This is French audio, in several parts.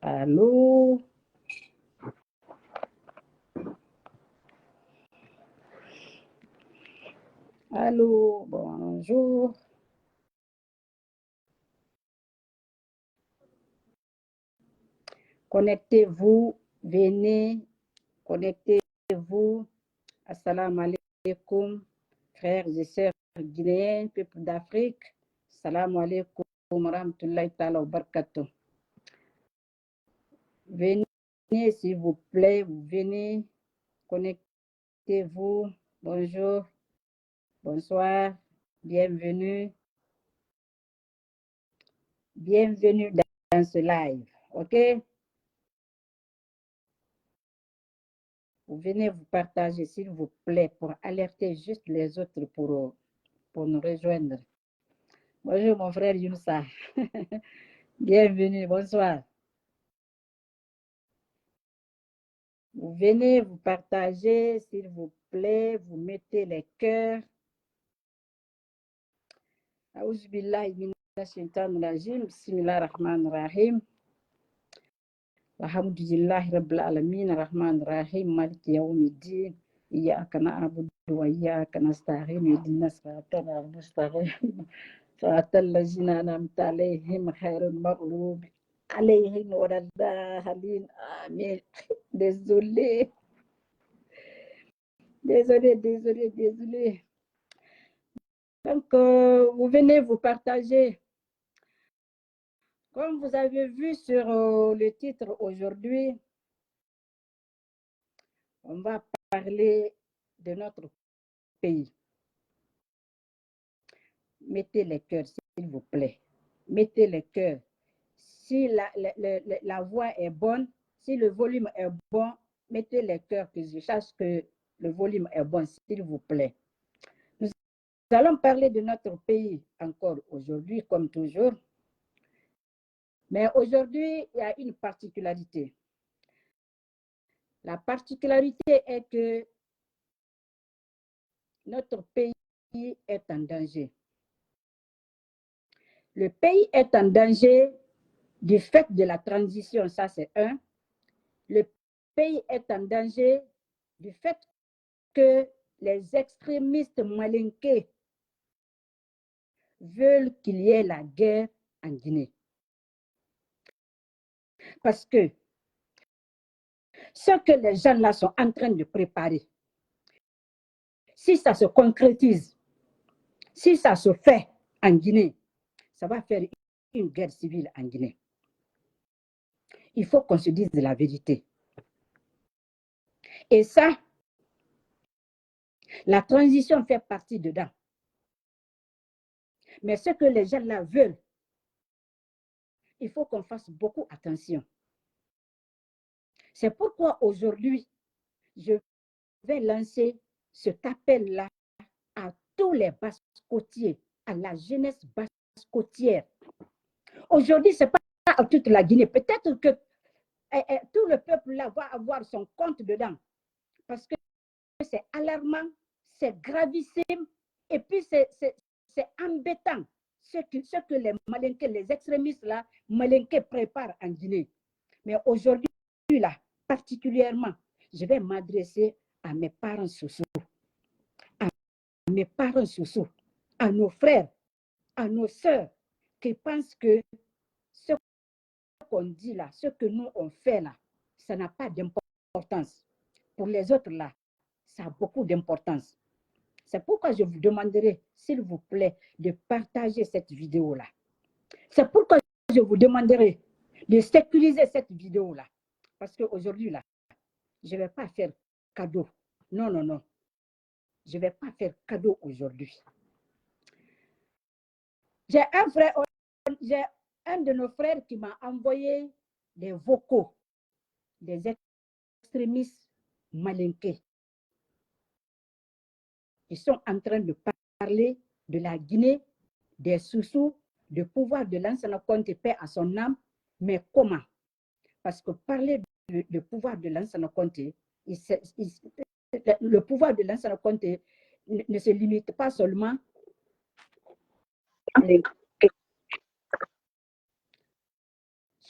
Allô? Allô, bonjour. Connectez-vous, venez, connectez-vous. Assalamu alaikum, frères et sœurs guinéens, peuple d'Afrique. Assalamu alaikum, rahmatullahi ta'ala wa barakatuh. Venez, s'il vous plaît, vous venez, connectez-vous. Bonjour, bonsoir, bienvenue. Bienvenue dans ce live, ok? Vous venez vous partager, s'il vous plaît, pour alerter juste les autres pour nous rejoindre. Bonjour, mon frère Younsa. Bienvenue, bonsoir. Vous venez vous partager, s'il vous plaît, vous mettez les cœurs. Aouzbillahi minash shaitanir rajim, bismillahir rahmanir rahim. Alhamdulillahi rabbil alamin, rahmanir rahim, maliki yawmiddin. إياك نعبد وإياك نستعين اهدنا الصراط المستقيم صراط الذين أنعمت عليهم غير المغضوب عليهم ولا الضالين آمين. Désolé. Donc, vous venez vous partager. Comme vous avez vu sur le titre aujourd'hui, on va parler de notre pays. Mettez les cœurs, s'il vous plaît. Mettez les cœurs. Si la voix est bonne, si le volume est bon, mettez les cœurs que je sache que le volume est bon, s'il vous plaît. Nous allons parler de notre pays encore aujourd'hui, comme toujours. Mais aujourd'hui, il y a une particularité. La particularité est que notre pays est en danger. Le pays est en danger du fait de la transition, ça c'est un. Le pays est en danger du fait que les extrémistes malinqués veulent qu'il y ait la guerre en Guinée. Parce que ce que les gens là sont en train de préparer, si ça se concrétise, si ça se fait en Guinée, ça va faire une guerre civile en Guinée. Il faut qu'on se dise la vérité. Et ça, la transition fait partie dedans. Mais ce que les gens là veulent, il faut qu'on fasse beaucoup attention. C'est pourquoi aujourd'hui, je vais lancer cet appel-là à tous les basse-côtiers, à la jeunesse basse-côtière. Aujourd'hui, ce n'est pas à toute la Guinée. Peut-être que tout le peuple là va avoir son compte dedans. Parce que c'est alarmant, c'est gravissime, et puis c'est embêtant ce que les malinqués, les extrémistes là, malinqués préparent en Guinée. Mais aujourd'hui, là, particulièrement, je vais m'adresser à mes parents sociaux, à mes parents sociaux, à nos frères, à nos sœurs, qui pensent que ce qu'on dit là, ce que nous on fait là, ça n'a pas d'importance. Pour les autres là, ça a beaucoup d'importance. C'est pourquoi je vous demanderai, s'il vous plaît, de partager cette vidéo-là. C'est pourquoi je vous demanderai de sécuriser cette vidéo-là. Parce qu'aujourd'hui, là, je ne vais pas faire cadeau. Non, non, non. Je ne vais pas faire cadeau aujourd'hui. J'ai un frère, j'ai un de nos frères qui m'a envoyé des vocaux des extrémistes malinqués. Ils sont en train de parler de la Guinée, des sous-sous, du pouvoir de l'ancien Conté, paix à son âme, mais comment? Parce que parler du pouvoir de l'ancien Conté, le pouvoir de l'ancien Conté ne se limite pas seulement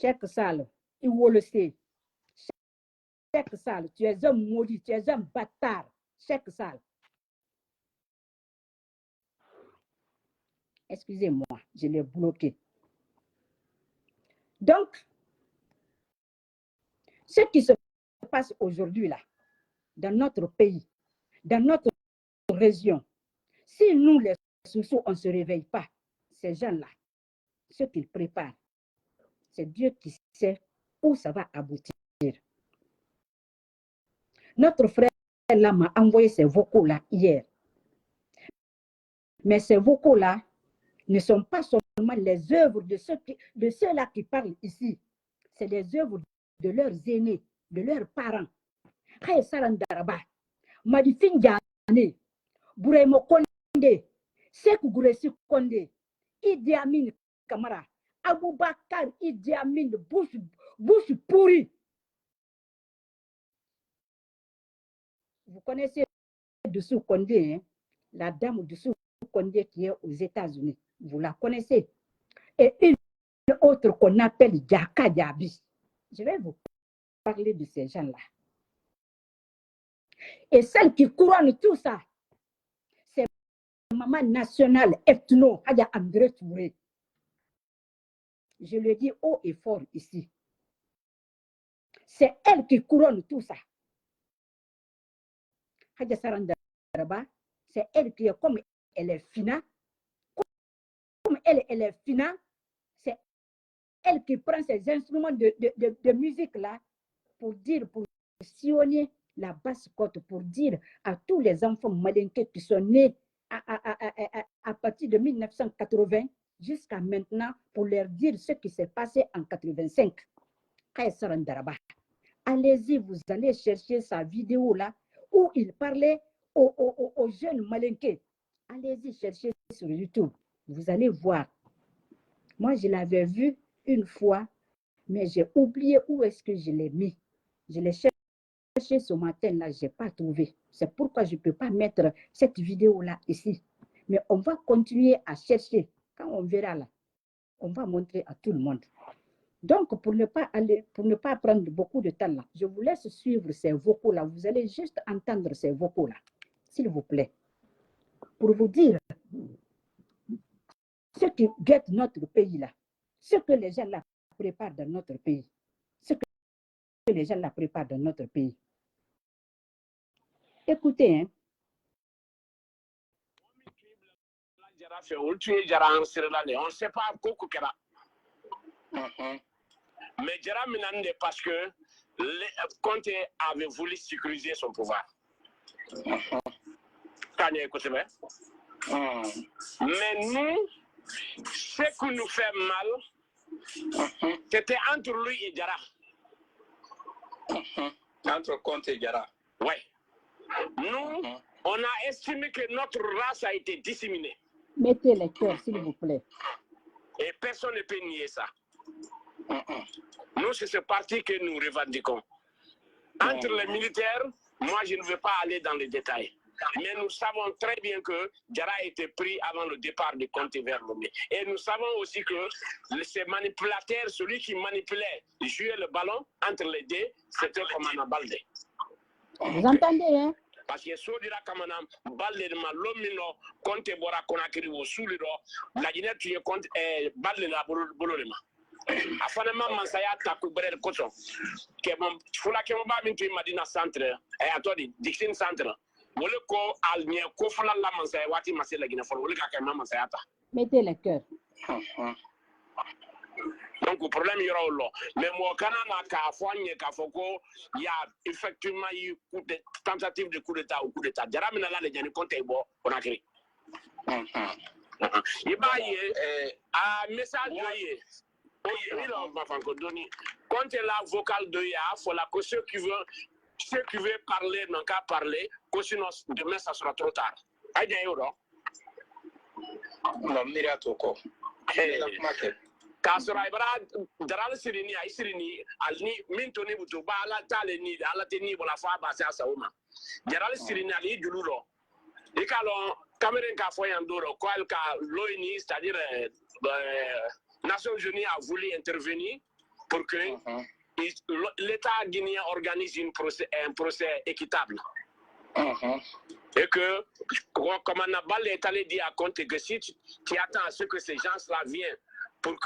Cheikh Sall, il faut le sait. Cheikh Sall, tu es un maudit, tu es un bâtard. Cheikh Sall. Excusez-moi, je l'ai bloqué. Donc, ce qui se passe aujourd'hui là, dans notre pays, dans notre région, si nous les Soussous, on ne se réveille pas, ces gens-là, ce qu'ils préparent, c'est Dieu qui sait où ça va aboutir. Notre frère là m'a envoyé ces vocaux-là hier. Mais ces vocaux-là ne sont pas seulement les œuvres de ceux-là qui parlent ici. C'est les œuvres de leurs aînés, de leurs parents. Khaye Sarandaraba, Madifin Diané, Bouremo Kondé, Sekou Gouressi Kondé, Idi Amin Kamara, Aboubakar Idi Amin, bouche pourrie. Vous connaissez Doussou Kondé, hein? La dame Doussou Kondé qui est aux États-Unis. Vous la connaissez. Et une autre qu'on appelle Diaka Diaby. Je vais vous parler de ces gens-là. Et celle qui couronne tout ça, c'est maman nationale ethno, Hadja André Touré. Je le dis haut et fort ici. C'est elle qui couronne tout ça. Hadja Sarandaraba, c'est elle qui est comme elle est fina. Comme elle est fina, c'est elle qui prend ces instruments de musique là pour dire, pour sillonner la basse-côte, pour dire à tous les enfants malinqués qui sont nés à partir de 1980 jusqu'à maintenant, pour leur dire ce qui s'est passé en 85. Allez-y, vous allez chercher sa vidéo là où il parlait aux jeunes malinqués. Allez-y chercher sur YouTube. Vous allez voir. Moi, je l'avais vu une fois, mais j'ai oublié où est-ce que je l'ai mis. Je l'ai cherché ce matin-là, je n'ai pas trouvé. C'est pourquoi je ne peux pas mettre cette vidéo-là ici. Mais on va continuer à chercher. Quand on verra là, on va montrer à tout le monde. Donc, pour ne pas prendre beaucoup de temps là, je vous laisse suivre ces vocaux-là. Vous allez juste entendre ces vocaux-là, s'il vous plaît. Pour vous dire ce qui guette notre pays là, ce que les gens là préparent dans notre pays, ce que les gens là préparent dans notre pays. Écoutez, hein. On ne sait pas beaucoup. Mais Jara Minande parce que Conte avait voulu sécuriser son pouvoir. Mais nous, ce qui nous fait mal, c'était entre lui et Jara. Entre Conte et Jara. Oui. Nous, on a estimé que notre race a été disséminée. Mettez les cœurs, s'il vous plaît. Et personne ne peut nier ça. Nous, c'est ce parti que nous revendiquons. Entre les militaires, moi, je ne veux pas aller dans les détails. Mais nous savons très bien que Jara a été pris avant le départ de Conte vers Lomé. Et nous savons aussi que ces manipulateurs, celui qui manipulait, jouait le ballon entre les deux, c'était Komana Baldé. Vous entendez, hein? Parce que Sodira Kamana Baldé de Malomino, Conte Bora Konakiri au Souliro, la Guinée, tu es Conte Baldé la Bololema. Afanema Mansaya Takubrel Koso, qui est mon Fula Kemba Mintu Madina Centre, et à toi, Dixon Centre. Mettez les cœurs. Donc, le problème, il y aura là. Mais moi, quand il y a effectivement eu une tentative de coup d'État ou coup d'État. Il y a un message quand la vocale de Ya, il faut la ceux qui veulent parler n'ont qu'à parler, sinon demain ça sera trop tard. Aïe, non, Miratoko. Kasura Ibra, Daral Sirini, Isirini, Alni, Mintoni Butuba, la Taleni, Alateni, la Faba, Sauma. Daral Sirini, Ali Dululo. Et quand Cameroun Kafoyandoro, Koalka, Loini, c'est-à-dire Nations Unies a voulu intervenir pour que l'État guinéen organise un procès équitable. Et que, comme Anabal est allé dire à Conte que si tu attends à ce que ces gens-là viennent pour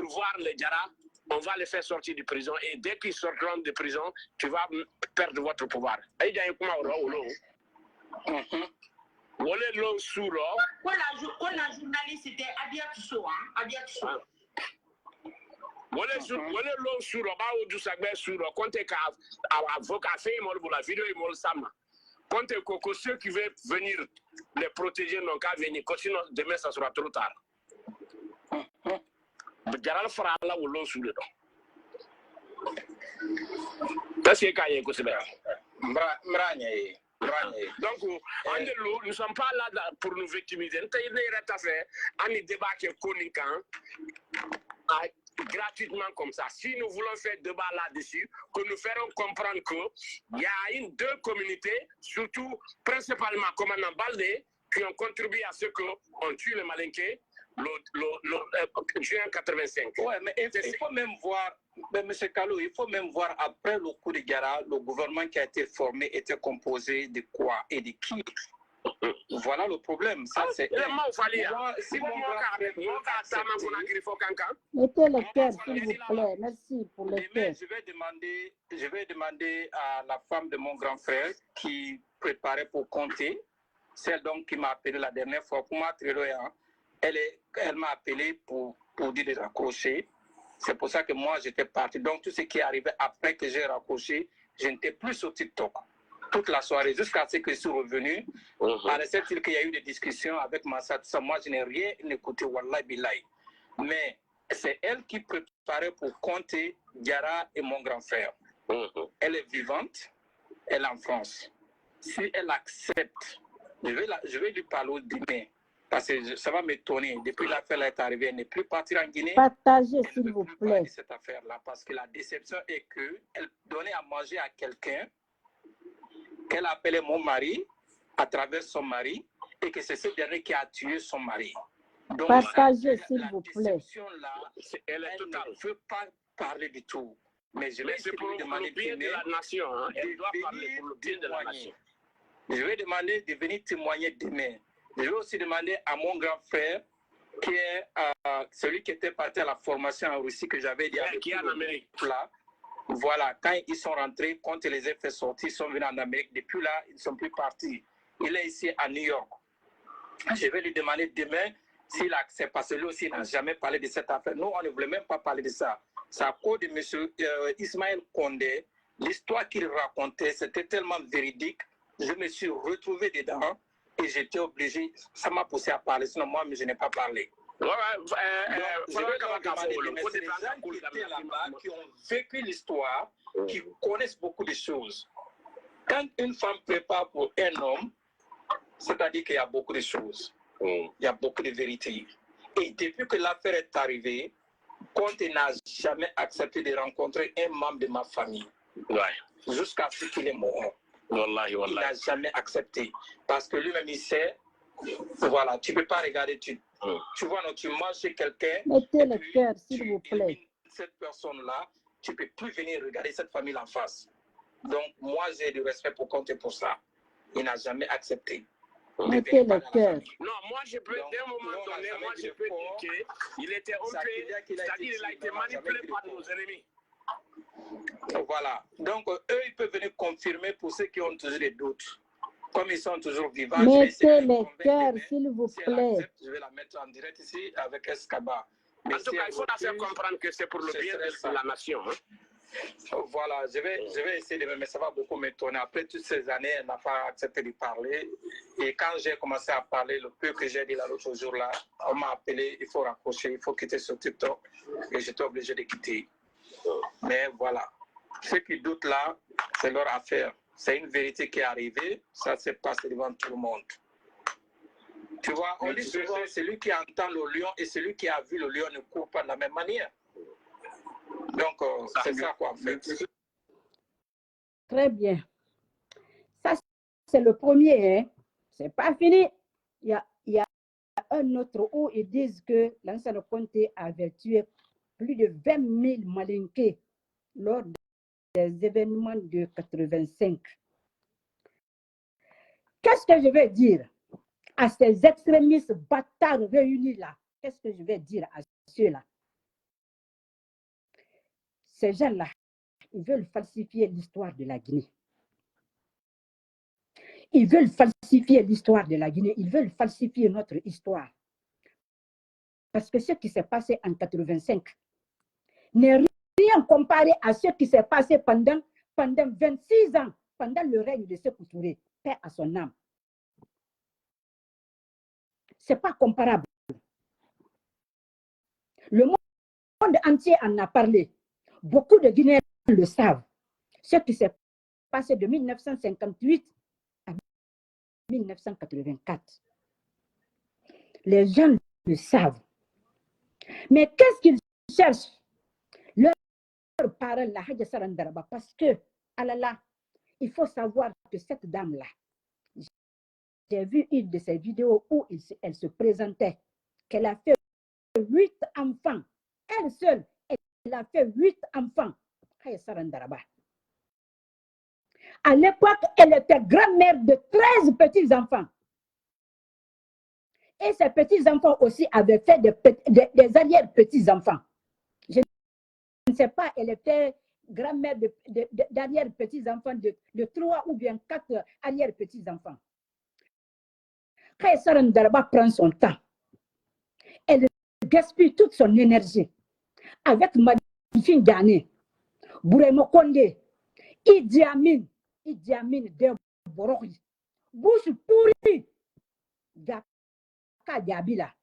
voir les Diarra, on va les faire sortir de prison. Et dès qu'ils sortiront de prison, tu vas perdre votre pouvoir. Wole lo suro. La journaliste c'était Adia Tusso, Adia Tusso. Wole lo suro ba odu sagbe suro Conte ka avocat fait mol pour la vidéo mol sama. Conte Coco, ceux qui veulent venir les protéger n'ont qu'à venir. Sinon demain ça sera trop tard. Jaral fara la wolo suro. Parce que kaye ko sebe. Mranye. Donc, nous ne sommes pas là pour nous victimiser. Nous avons un débat qui est coniquant gratuitement comme ça. Si nous voulons faire débat là-dessus, que nous ferons comprendre qu'il y a deux communautés, surtout principalement comme en Baldé, qui ont contribué à ce qu'on tue les Malinqués le juin 85. Ouais, mais il faut même voir, M. Kalou, il faut même voir après le coup de Diarra, le gouvernement qui a été formé était composé de quoi et de qui? Voilà le problème. Ça, c'est. Mettez le cœur, s'il vous plaît. Merci pour le cœur. Je vais demander à la femme de mon grand frère qui préparait pour compter, celle donc qui m'a appelé la dernière fois pour m'attirer. Elle m'a appelé pour dire de raccrocher. C'est pour ça que moi, j'étais parti. Donc, tout ce qui est arrivé après que j'ai raccroché, je n'étais plus sur TikTok toute la soirée, jusqu'à ce que je suis revenu. Paraissait-il qu'il y a eu des discussions avec Massa. Moi, je n'ai rien écouté, Wallah Billahi. Mais c'est elle qui préparait pour compter Diarra et mon grand frère. Elle est vivante, elle est en France. Si elle accepte, je vais lui parler demain. Parce que ça va m'étonner. Depuis l'affaire est arrivée, elle n'est plus partie en Guinée. Partagez, s'il vous plaît. Cette affaire-là, parce que la déception est qu'elle donnait à manger à quelqu'un qu'elle appelait mon mari à travers son mari et que c'est ce dernier qui a tué son mari. Donc, partagez, s'il vous plaît. La déception-là, elle ne veut pas parler du tout. Mais je vais essayer de lui demander de la nation. Hein? Elle doit parler pour le bien de la nation. Je vais demander de venir témoigner demain. Je vais aussi demander à mon grand frère, qui est celui qui était parti à la formation en Russie, que j'avais dit avec qui est en Amérique. Là. Voilà, quand ils sont rentrés, quand ils les ont fait sortir, ils sont venus en Amérique. Depuis là, ils ne sont plus partis. Il est ici à New York. Je vais lui demander demain s'il accepte, parce que lui aussi n'a jamais parlé de cette affaire. Nous, on ne voulait même pas parler de ça. C'est à cause de M. Ismaël Condé. L'histoire qu'il racontait, c'était tellement véridique. Je me suis retrouvé dedans. Et j'étais obligé, ça m'a poussé à parler, sinon moi, mais je n'ai pas parlé. Je vais leur demander, mais c'est des gens qui étaient là-bas, qui ont vécu l'histoire, qui connaissent beaucoup de choses. Quand une femme prépare pour un homme, c'est-à-dire qu'il y a beaucoup de choses. Il y a beaucoup de vérités. Et depuis que l'affaire est arrivée, Conte n'a jamais accepté de rencontrer un membre de ma famille. Jusqu'à ce qu'il est mort. Il n'a jamais accepté. Parce que lui-même, il sait, voilà, tu ne peux pas regarder, tu vois, non, tu manges chez quelqu'un. Mettez le cœur, s'il vous plaît. Cette personne-là, tu ne peux plus venir regarder cette famille en face. Donc, moi, j'ai du respect pour compter pour ça. Il n'a jamais accepté. Mettez le cœur. Non, moi, je peux, d'un moment donné, moi, je peux dire qu'il était un peu, c'est-à-dire qu'il a été manipulé par nos ennemis. Voilà. Donc, eux, ils peuvent venir confirmer pour ceux qui ont toujours des doutes. Comme ils sont toujours vivants, mettez le cœur, s'il vous plaît. Je vais la mettre en direct ici avec Escaba. En tout cas, il faut la faire comprendre que c'est pour le bien de la nation. Hein? Voilà, je vais essayer de, mais ça va beaucoup m'étonner. Après toutes ces années, elle n'a pas accepté de parler. Et quand j'ai commencé à parler, le peu que j'ai dit l'autre jour là, on m'a appelé, il faut raccrocher, il faut quitter ce TikTok. Et j'étais obligé de quitter. Mais voilà, ceux qui doutent là, c'est leur affaire. C'est une vérité qui est arrivée, ça se passe devant tout le monde. Tu vois, on dit souvent, celui qui entend le lion et celui qui a vu le lion ne court pas de la même manière. Donc, c'est ça quoi, en fait. Très bien. Ça, c'est le premier. Hein. C'est pas fini. Il y a un autre où ils disent que l'ancien Conte avait tué plus de 20 000 Malinqués lors des événements de 85. Qu'est-ce que je vais dire à ces extrémistes bâtards réunis là? Qu'est-ce que je vais dire à ceux-là? Ces gens-là, ils veulent falsifier l'histoire de la Guinée. Ils veulent falsifier l'histoire de la Guinée. Ils veulent falsifier notre histoire. Parce que ce qui s'est passé en 85 n'est rien comparé à ce qui s'est passé pendant 26 ans, pendant le règne de Sékou Touré, paix à son âme. Ce n'est pas comparable. Le monde entier en a parlé. Beaucoup de Guinéens le savent. Ce qui s'est passé de 1958 à 1984. Les gens le savent. Mais qu'est-ce qu'ils cherchent? Leur parole, la Hadja Sarandaraba, parce que, alala, il faut savoir que cette dame-là, j'ai vu une de ses vidéos où elle se présentait, qu'elle a fait 8 enfants. Elle seule, elle a fait 8 enfants. Hadja Sarandaraba. À l'époque, elle était grand-mère de 13 petits-enfants. Et ses petits-enfants aussi avaient fait des arrière-petits-enfants. Je ne sais pas, elle était grand-mère d'arrière-petits-enfants de 3 ou bien 4 arrière-petits-enfants. Quand Saran Daraba prend son temps, elle gaspille toute son énergie avec Madifine Dane, Bouremo Kondé, Idi Amin de Borori, bouche pourrie, Daka Diabila,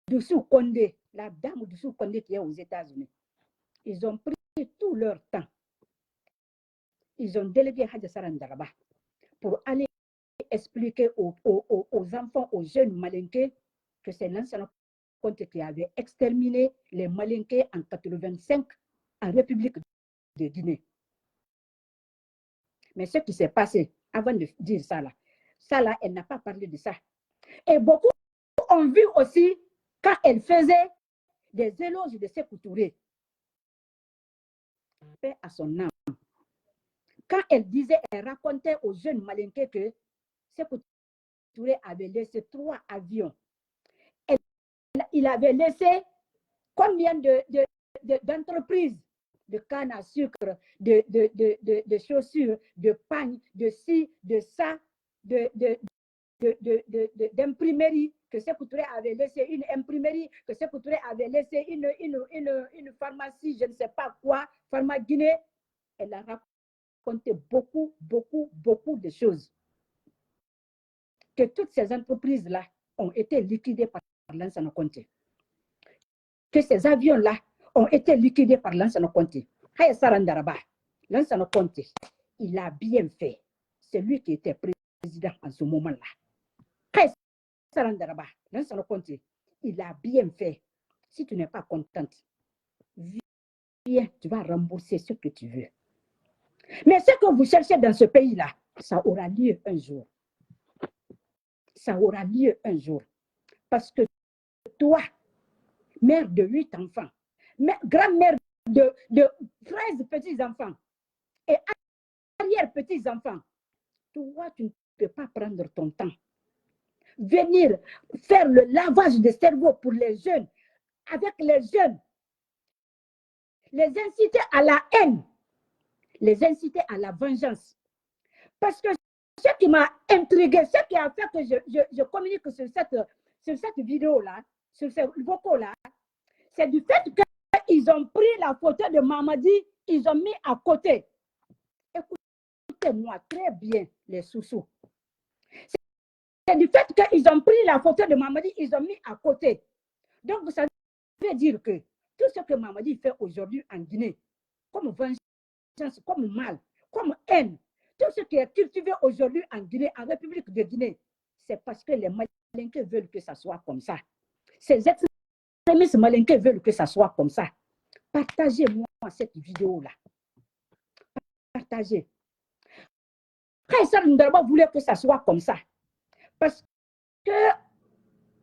Doussou Kondé, la dame Doussou Kondé qui est aux États-Unis. Ils ont pris tout leur temps. Ils ont délégué Hadja Saran Daraba pour aller expliquer aux enfants, aux jeunes malinqués, que c'est l'ancien Conté qui avait exterminé les malinqués en 85 en République de Guinée. Mais ce qui s'est passé, avant de dire ça là, elle n'a pas parlé de ça. Et beaucoup ont vu aussi quand elle faisait des éloges de Sékou Touré. Paix à son âme. Quand elle disait, elle racontait aux jeunes malinqués que Sékou Touré avait laissé 3 avions. Il avait laissé combien d'entreprises de canne à sucre, de chaussures, de pagnes, de ci, de ça, d'imprimerie, que Sékou Touré avait laissé une imprimerie, que Sékou Touré avait laissé une pharmacie, je ne sais pas quoi, Pharma Guinée. Elle a raconté beaucoup de choses. Que toutes ces entreprises-là ont été liquidées par Lansana Conté. Que ces avions-là ont été liquidés par Lansana Conté. Haya Sarandaraba, Lansana Conté, il a bien fait. C'est lui qui était président en ce moment-là. Haya Sarandaraba, Lansana Conté, il a bien fait. Si tu n'es pas contente, viens, tu vas rembourser ce que tu veux. Mais ce que vous cherchez dans ce pays-là, ça aura lieu un jour. Ça aura lieu un jour. Parce que toi, mère de 8 enfants, grand-mère de 13 petits-enfants et arrière-petits-enfants, toi, tu ne peux pas prendre ton temps. Venir faire le lavage de cerveau pour les jeunes, avec les jeunes, les inciter à la haine, les inciter à la vengeance. Parce que ce qui m'a intrigué, ce qui a fait que je communique sur cette vidéo-là, sur ces vocaux-là, c'est du fait qu'ils ont pris la photo de Mamadi, ils ont mis à côté. Écoutez-moi très bien, les sous-sous. C'est du fait qu'ils ont pris la photo de Mamadi, ils ont mis à côté. Donc, ça veut dire que tout ce que Mamadi fait aujourd'hui en Guinée, comme vengeance, comme mal, comme haine, tout ce qui est cultivé aujourd'hui en Guinée, en République de Guinée, c'est parce que les Malinqués veulent que ça soit comme ça. Ces extrémistes malinqués veulent que ça soit comme ça. Partagez-moi cette vidéo-là. Partagez. Khaïsar Ndarba voulait que ça soit comme ça. Parce que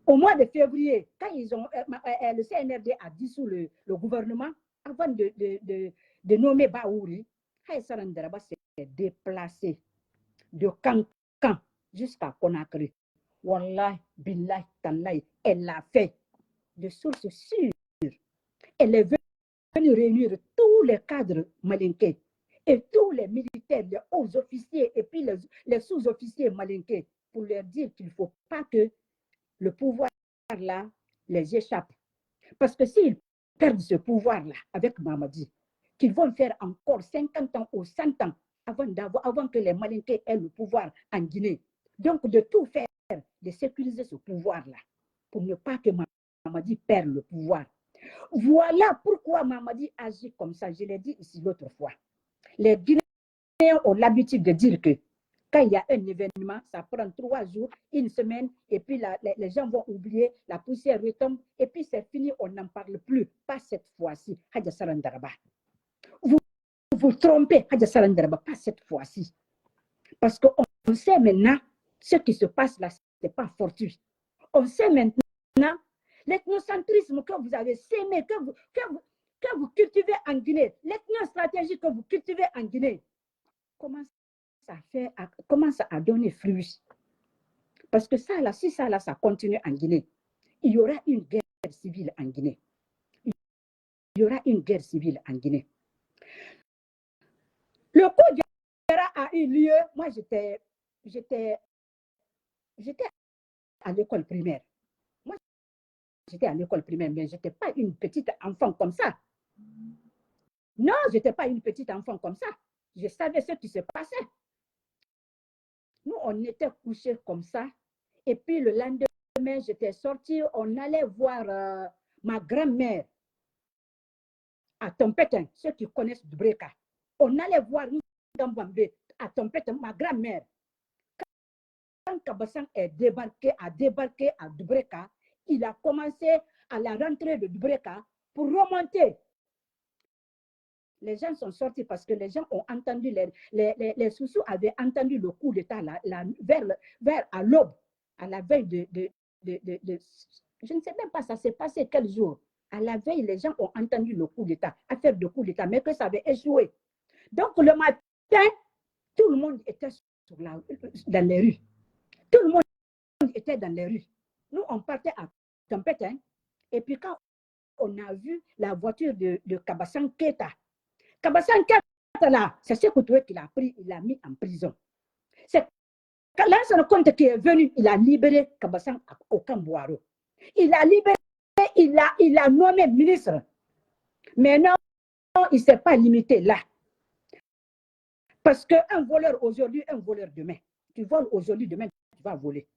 au mois de février, quand le CNRD a dissous le gouvernement, avant de nommer Baouri, Haïssaran Daraba s'est déplacé de Kankan jusqu'à Conakry. Wallah, Billah, Tallahi, elle l'a fait de sources sûres. Elle est venue réunir tous les cadres malinqués et tous les militaires, les hauts officiers et puis les sous-officiers malinqués pour leur dire qu'il ne faut pas que le pouvoir là les échappe. Parce que s'ils perdent ce pouvoir-là avec Mamadi, qu'ils vont faire encore 50 ans ou 100 ans avant que les Malinqués aient le pouvoir en Guinée. Donc, de tout faire, de sécuriser ce pouvoir-là, pour ne pas que Mamadi perde le pouvoir. Voilà pourquoi Mamadi agit comme ça. Je l'ai dit ici l'autre fois. Les Guinéens ont l'habitude de dire que quand il y a un événement, ça prend 3 jours, 1 semaine, et puis les gens vont oublier, la poussière retombe, et puis c'est fini, on n'en parle plus. Pas cette fois-ci. Hadja Sarandaraba. Vous vous trompez, Hadja Sarandaraba, pas cette fois-ci. Parce qu'on sait maintenant ce qui se passe là, ce n'est pas fortuit. On sait maintenant l'ethnocentrisme que vous avez sémé, que vous cultivez en Guinée, l'ethnostratégie que vous cultivez en Guinée, commence à donner fruit. Parce que ça, là, si ça, là, ça continue en Guinée, il y aura une guerre civile en Guinée. Il y aura une guerre civile en Guinée. Le coup de guerre a eu lieu, moi j'étais à l'école primaire. Moi, j'étais à l'école primaire, mais je n'étais pas une petite enfant comme ça. Non, je n'étais pas une petite enfant comme ça. Je savais ce qui se passait. Nous, on était couchés comme ça. Et puis, le lendemain, j'étais sortie. On allait voir ma grand-mère à Tompetin, ceux qui connaissent Dubreka. On allait voir Ngambambe à Tompetin, ma grand-mère. Quand Kabassan a débarqué à Dubreka, il a commencé à la rentrée de Dubreka pour remonter. Les gens sont sortis parce que les gens ont entendu, les Soussous avaient entendu le coup d'État vers à l'aube, à la veille je ne sais même pas ça s'est passé quel jour. À la veille, les gens ont entendu le coup d'État, affaire de coup d'État, mais que ça avait échoué. Donc le matin, tout le monde était dans les rues. Tout le monde était dans les rues. Nous, on partait à Tompetin, et puis quand on a vu la voiture de Kabassan Keita, Kabassan Keita là, c'est ce que qu'il a pris, il l'a mis en prison. C'est Lansana Conté qui est venu, il a libéré Kabassan au Cambouaro. Il a libéré, il a nommé ministre. Mais non, il ne s'est pas limité là. Parce qu'un voleur aujourd'hui, un voleur demain. Tu voles aujourd'hui, demain, tu vas voler.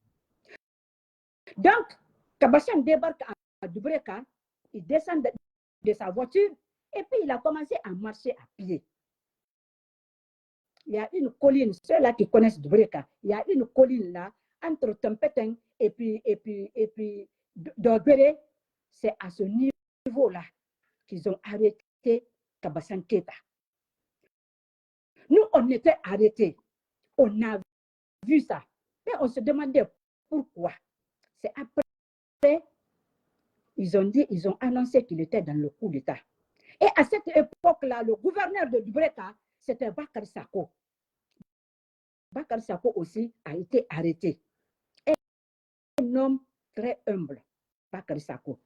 Donc, Kabassan débarque à Dubreka, il descend de sa voiture et puis il a commencé à marcher à pied. Il y a une colline, ceux-là qui connaissent Dubreka, il y a une colline là, entre Tompetin et puis Dogbere, c'est à ce niveau-là qu'ils ont arrêté Kabassan Keita. Nous, on était arrêtés. On a vu ça. Mais on se demandait pourquoi. C'est après, ils ont annoncé qu'il était dans le coup d'État. Et à cette époque-là, le gouverneur de Dubreka, c'était Bakar Sako. Bakar Sako aussi a été arrêté. Un homme très humble, Bakar Sako.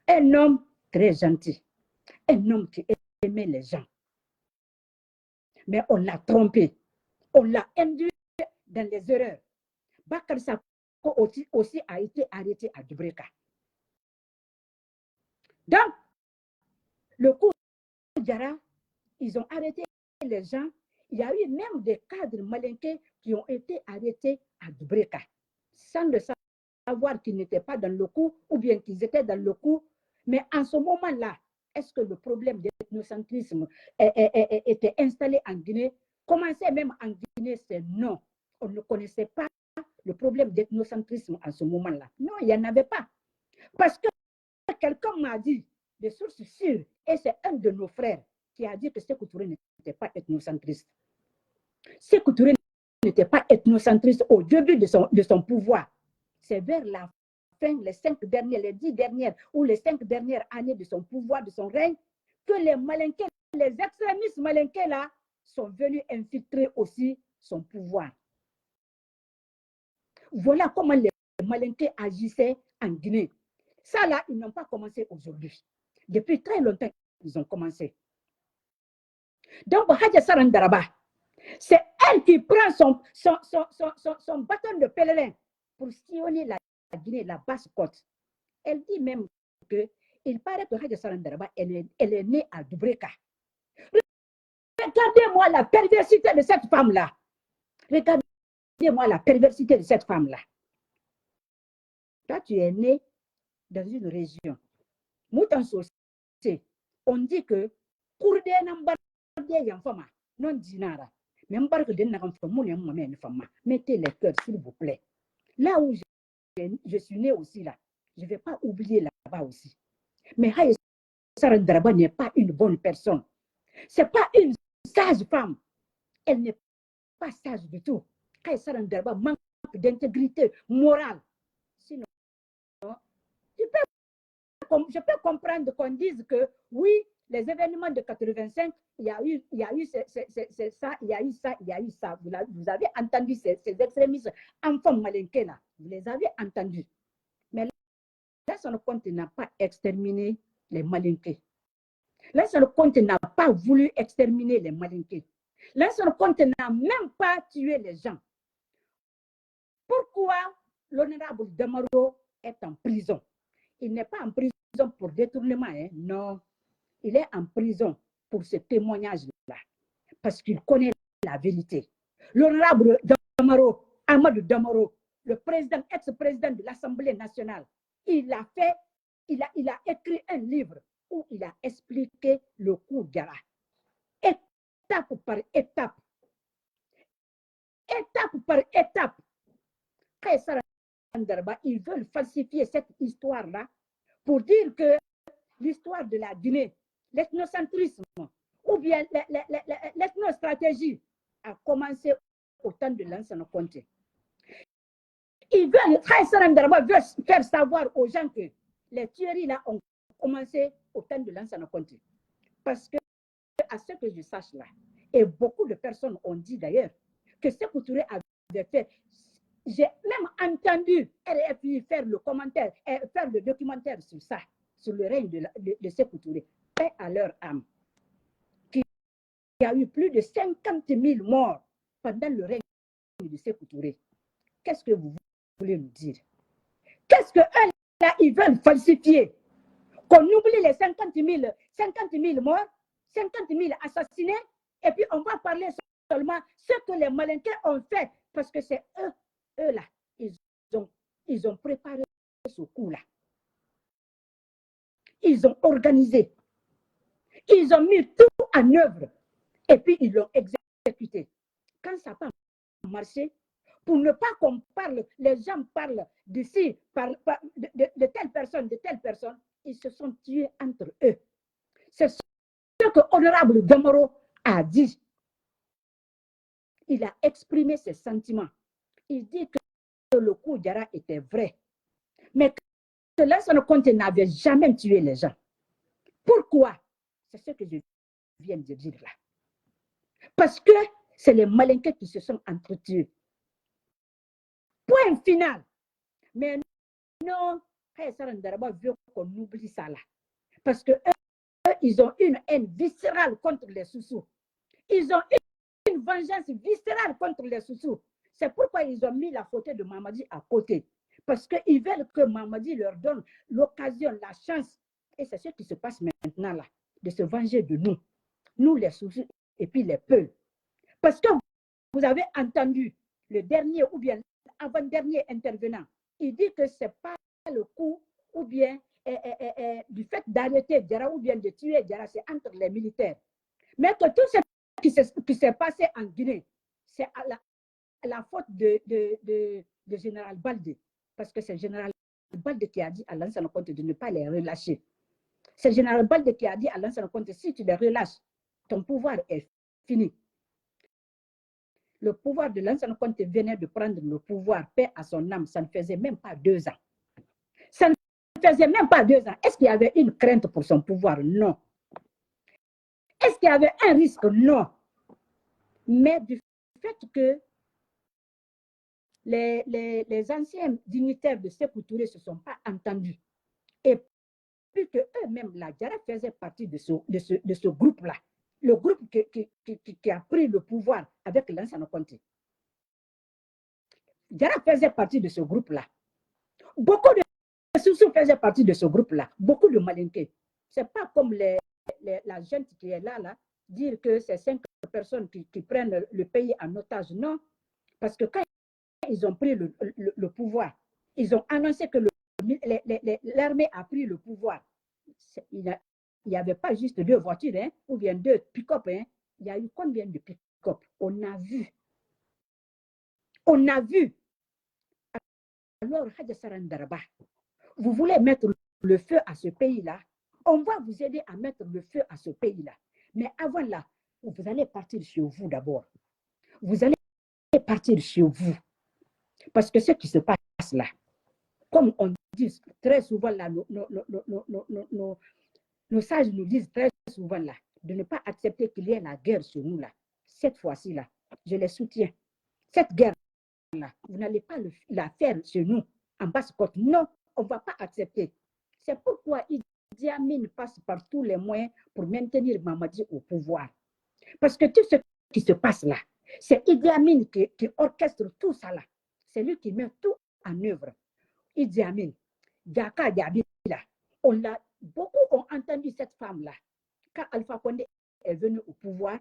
Un homme très gentil. Un homme qui aimait les gens. Mais on l'a trompé. On l'a induit dans les erreurs. Bakar Sako aussi a été arrêté à Dubreka. Donc, le coup de Diarra, ils ont arrêté les gens. Il y a eu même des cadres malinqués qui ont été arrêtés à Dubreka, sans le savoir qu'ils n'étaient pas dans le coup ou bien qu'ils étaient dans le coup. Mais en ce moment-là, est-ce que le problème d'ethnocentrisme était installé en Guinée? Commencer même en Guinée, c'est non. On ne connaissait pas le problème d'ethnocentrisme en ce moment-là. Non, il n'y en avait pas. Parce que quelqu'un m'a dit, de sources sûres, et c'est un de nos frères qui a dit que Sékou Touré n'était pas ethnocentriste. Sékou Touré n'était pas ethnocentriste au début de son pouvoir. C'est vers la fin, les 10 dernières ou les 5 dernières années de son pouvoir, de son règne, que les Malinké, les extrémistes Malinké là, sont venus infiltrer aussi son pouvoir. Voilà comment les Malinké agissaient en Guinée. Ça là, ils n'ont pas commencé aujourd'hui. Depuis très longtemps, ils ont commencé. Donc, Hadja Sarandaraba, c'est elle qui prend son bâton de pèlerin pour sillonner la Guinée, la Basse-Côte. Elle dit même qu'il paraît que Hadja Sarandaraba, elle est née à Dubreka. Regardez-moi la perversité de cette femme-là. Regardez-moi la perversité de cette femme-là. Toi, tu es né dans une région. Moutan Sosé, on dit que pour des non dinara. Même pas que des mettez les cœurs, s'il vous plaît. Là où je suis né aussi, là, je ne vais pas oublier là-bas aussi. Mais Haye Sarandaraba n'est pas une bonne personne. Ce n'est pas une sage femme. Elle n'est pas sage du tout. Haye Sarandaraba manque d'intégrité morale. Sinon, je peux comprendre qu'on dise que oui, les événements de 85, il y a eu ça, il y a eu ça, il y a eu ça. Vous avez entendu ces extrémistes enfants malinqués là. Vous les avez entendus. Mais là, son compte n'a pas exterminé les malinqués. Là, son compte n'a pas voulu exterminer les malinqués. Là, son compte n'a même pas tué les gens. Pourquoi l'honorable Damaro est en prison? Il n'est pas en prison pour détournement, hein? Non. Il est en prison pour ce témoignage-là, parce qu'il connaît la vérité. L'honorable Damaro, Amadou Damaro, le président, ex-président de l'Assemblée nationale, il a écrit un livre où il a expliqué le coup d'Yara, étape par étape. Étape par étape. Ils veulent falsifier cette histoire-là pour dire que l'histoire de la Guinée, l'ethnocentrisme ou bien l'ethnostratégie a commencé au temps de Lansana Conté. Ils veulent faire savoir aux gens que les tueries là ont commencé au temps de Lansana Conté. Parce que, à ce que je sache là, et beaucoup de personnes ont dit d'ailleurs que Sékou Touré avait fait. J'ai même entendu RFI faire le commentaire, faire le documentaire sur ça, sur le règne de Sékou Touré. Paix à leur âme. Il y a eu plus de 50 000 morts pendant le règne de Sékou Touré. Qu'est-ce que vous voulez nous dire? Qu'est-ce que eux, là, ils veulent falsifier? Qu'on oublie les 50 000 morts, 50 000 assassinés, et puis on va parler seulement ce que les Malinqués ont fait, parce que c'est eux là, ils ont préparé ce coup-là. Ils ont organisé. Ils ont mis tout en œuvre. Et puis, ils l'ont exécuté. Quand ça n'a pas marché, pour ne pas qu'on parle, les gens parlent d'ici, de telle personne, ils se sont tués entre eux. C'est ce que l'honorable Damaro a dit. Il a exprimé ses sentiments. Il dit que le coup d'Yara était vrai. Mais que Lansana Conté n'avait jamais tué les gens. Pourquoi? C'est ce que je viens de dire là. Parce que c'est les Malinqués qui se sont entretués. Point final. Mais non, Sarandaraba veut qu'on oublie ça là. Parce que eux, ils ont une haine viscérale contre les Soussous. Ils ont une vengeance viscérale contre les Soussous. C'est pourquoi ils ont mis la photo de Mamadi à côté. Parce qu'ils veulent que Mamadi leur donne l'occasion, la chance. Et c'est ce qui se passe maintenant là, de se venger de nous. Nous les Soussous et puis les Peuls. Parce que vous avez entendu le dernier ou bien avant-dernier intervenant. Il dit que ce n'est pas le coup ou bien du fait d'arrêter Diarra ou bien de tuer Diarra, c'est entre les militaires. Mais que tout ce qui s'est passé en Guinée, c'est à la faute de général Balde. Parce que c'est général Balde qui a dit à Lansana Conté de ne pas les relâcher. C'est général Balde qui a dit à Lansana Conté, si tu les relâches, ton pouvoir est fini. Le pouvoir de Lansana Conté venait de prendre le pouvoir, paix à son âme, ça ne faisait même pas 2 ans. Ça ne faisait même pas 2 ans. Est-ce qu'il y avait une crainte pour son pouvoir? Non. Est-ce qu'il y avait un risque? Non. Mais du fait que les anciens dignitaires de Sékou Touré ne se sont pas entendus, et puis qu'eux-mêmes, la Diarra faisait partie de ce groupe-là, le groupe qui a pris le pouvoir avec Lansana Conté. Diarra faisait partie de ce groupe-là. Beaucoup de Soussou faisaient partie de ce groupe-là, beaucoup de Malinké. Ce n'est pas comme la gente qui est là, dire que c'est 5 personnes qui prennent le pays en otage. Non, parce que quand ils ont pris le pouvoir, ils ont annoncé que l'armée a pris le pouvoir. Il n'y avait pas juste 2 voitures, hein, ou bien 2 pick-up. Hein. Il y a eu combien de pick-up? On a vu. On a vu. Alors, Hadja Sarandaraba, vous voulez mettre le feu à ce pays-là, on va vous aider à mettre le feu à ce pays-là. Mais avant là, vous allez partir chez vous d'abord. Vous allez partir chez vous. Parce que ce qui se passe là, comme on dit très souvent là, nos sages nous disent très souvent là, de ne pas accepter qu'il y ait la guerre chez nous là. Cette fois-ci là, je les soutiens. Cette guerre-là, vous n'allez pas la faire chez nous, en Basse-Côte. Non, on ne va pas accepter. C'est pourquoi Idi Amin passe par tous les moyens pour maintenir Mamadi au pouvoir. Parce que tout ce qui se passe là, c'est Idi Amin qui orchestre tout ça là. C'est lui qui met tout en œuvre. Idi Amin, Djaka Diaby là, beaucoup ont entendu cette femme-là. Quand Alpha Condé est venu au pouvoir,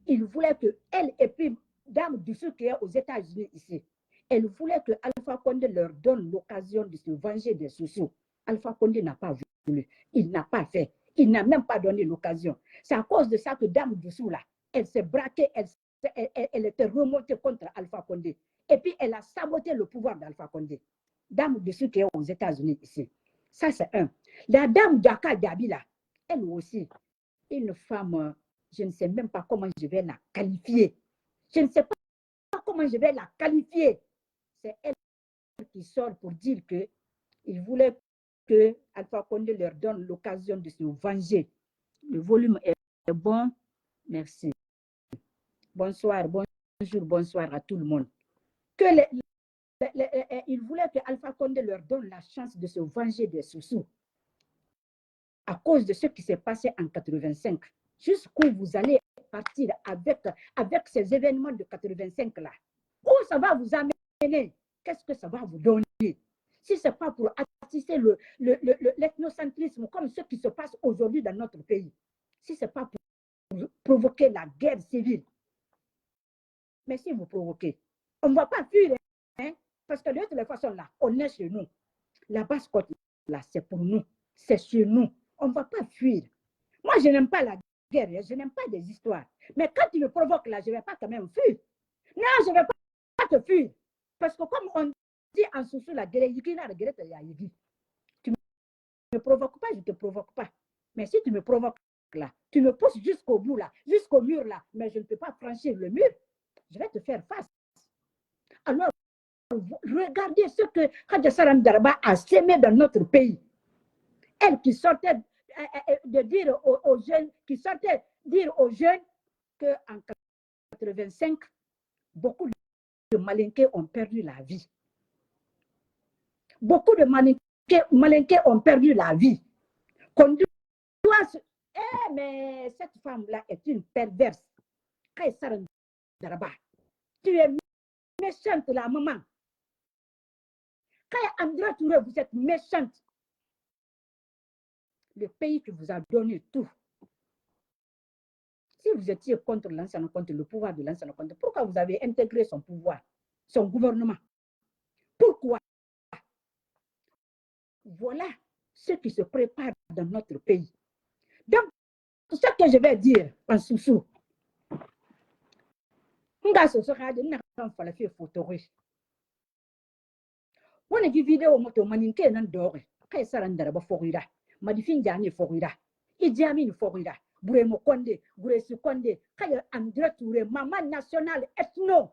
il voulait qu'elle et puis Dame Doussou qui est aux États-Unis ici, elle voulait que Alpha Condé leur donne l'occasion de se venger des Soussous. Alpha Condé n'a pas voulu. Il n'a pas fait. Il n'a même pas donné l'occasion. C'est à cause de ça que Dame Doussou, là, elle s'est braquée, elle était remontée contre Alpha Condé. Et puis, elle a saboté le pouvoir d'Alpha Condé. Dame Doussou qui est aux États-Unis ici. Ça, c'est un. La Dame Djaka Diaby, là, elle aussi, une femme, je ne sais même pas comment je vais la qualifier. Je ne sais pas comment je vais la qualifier. C'est elle qui sort pour dire qu'il voulait que Alpha Condé leur donne l'occasion de se venger. Le volume est bon. Merci. Bonsoir, bonjour, bonsoir à tout le monde. Il voulait que Alpha Condé leur donne la chance de se venger des Soussous à cause de ce qui s'est passé en 85. Jusqu'où vous allez partir avec ces événements de 85 là. Où ça va vous amener? Qu'est-ce que ça va vous donner? Si ce n'est pas pour attiser l'ethnocentrisme comme ce qui se passe aujourd'hui dans notre pays, si ce n'est pas pour provoquer la guerre civile, mais si vous provoquez, on ne va pas fuir, hein, parce que de toute façon là, on est chez nous. La Basse-Côte là, c'est pour nous, c'est chez nous. On ne va pas fuir. Moi, je n'aime pas la guerre, je n'aime pas des histoires. Mais quand tu me provoques là, je ne vais pas quand même fuir. Non, je ne vais pas te fuir. Parce que comme on dit en Soussou, la guerre, tu ne me provoques pas, je ne te provoque pas. Mais si tu me provoques là, tu me pousses jusqu'au bout là, jusqu'au mur là, mais je ne peux pas franchir le mur, je vais te faire face. Alors, regardez ce que Hadja Sarandaraba a sémé dans notre pays. Elle qui sortait de dire aux jeunes, qui sortait dire aux jeunes qu'en 85, beaucoup de Malinké ont perdu la vie. Beaucoup de Malinké ont perdu la vie. Qu'on doit mais cette femme-là est une perverse. Tu es méchante, la maman. Quand André Touré, vous êtes méchante. Le pays qui vous a donné tout. Si vous étiez contre l'ancien compte, le pouvoir de l'ancien compte, pourquoi vous avez intégré son pouvoir, son gouvernement? Pourquoi? Voilà ce qui se prépare dans notre pays. Donc, ce que je vais dire en Soussou, on a fait photo. On a dit vidéo moto maninke nan dore. Kay sarandara ba forida. Madifin jani forida. Idi Amin forida. Bouré Mokonde, Bouré Sukonde, Kay André Touré, maman nationale ethno.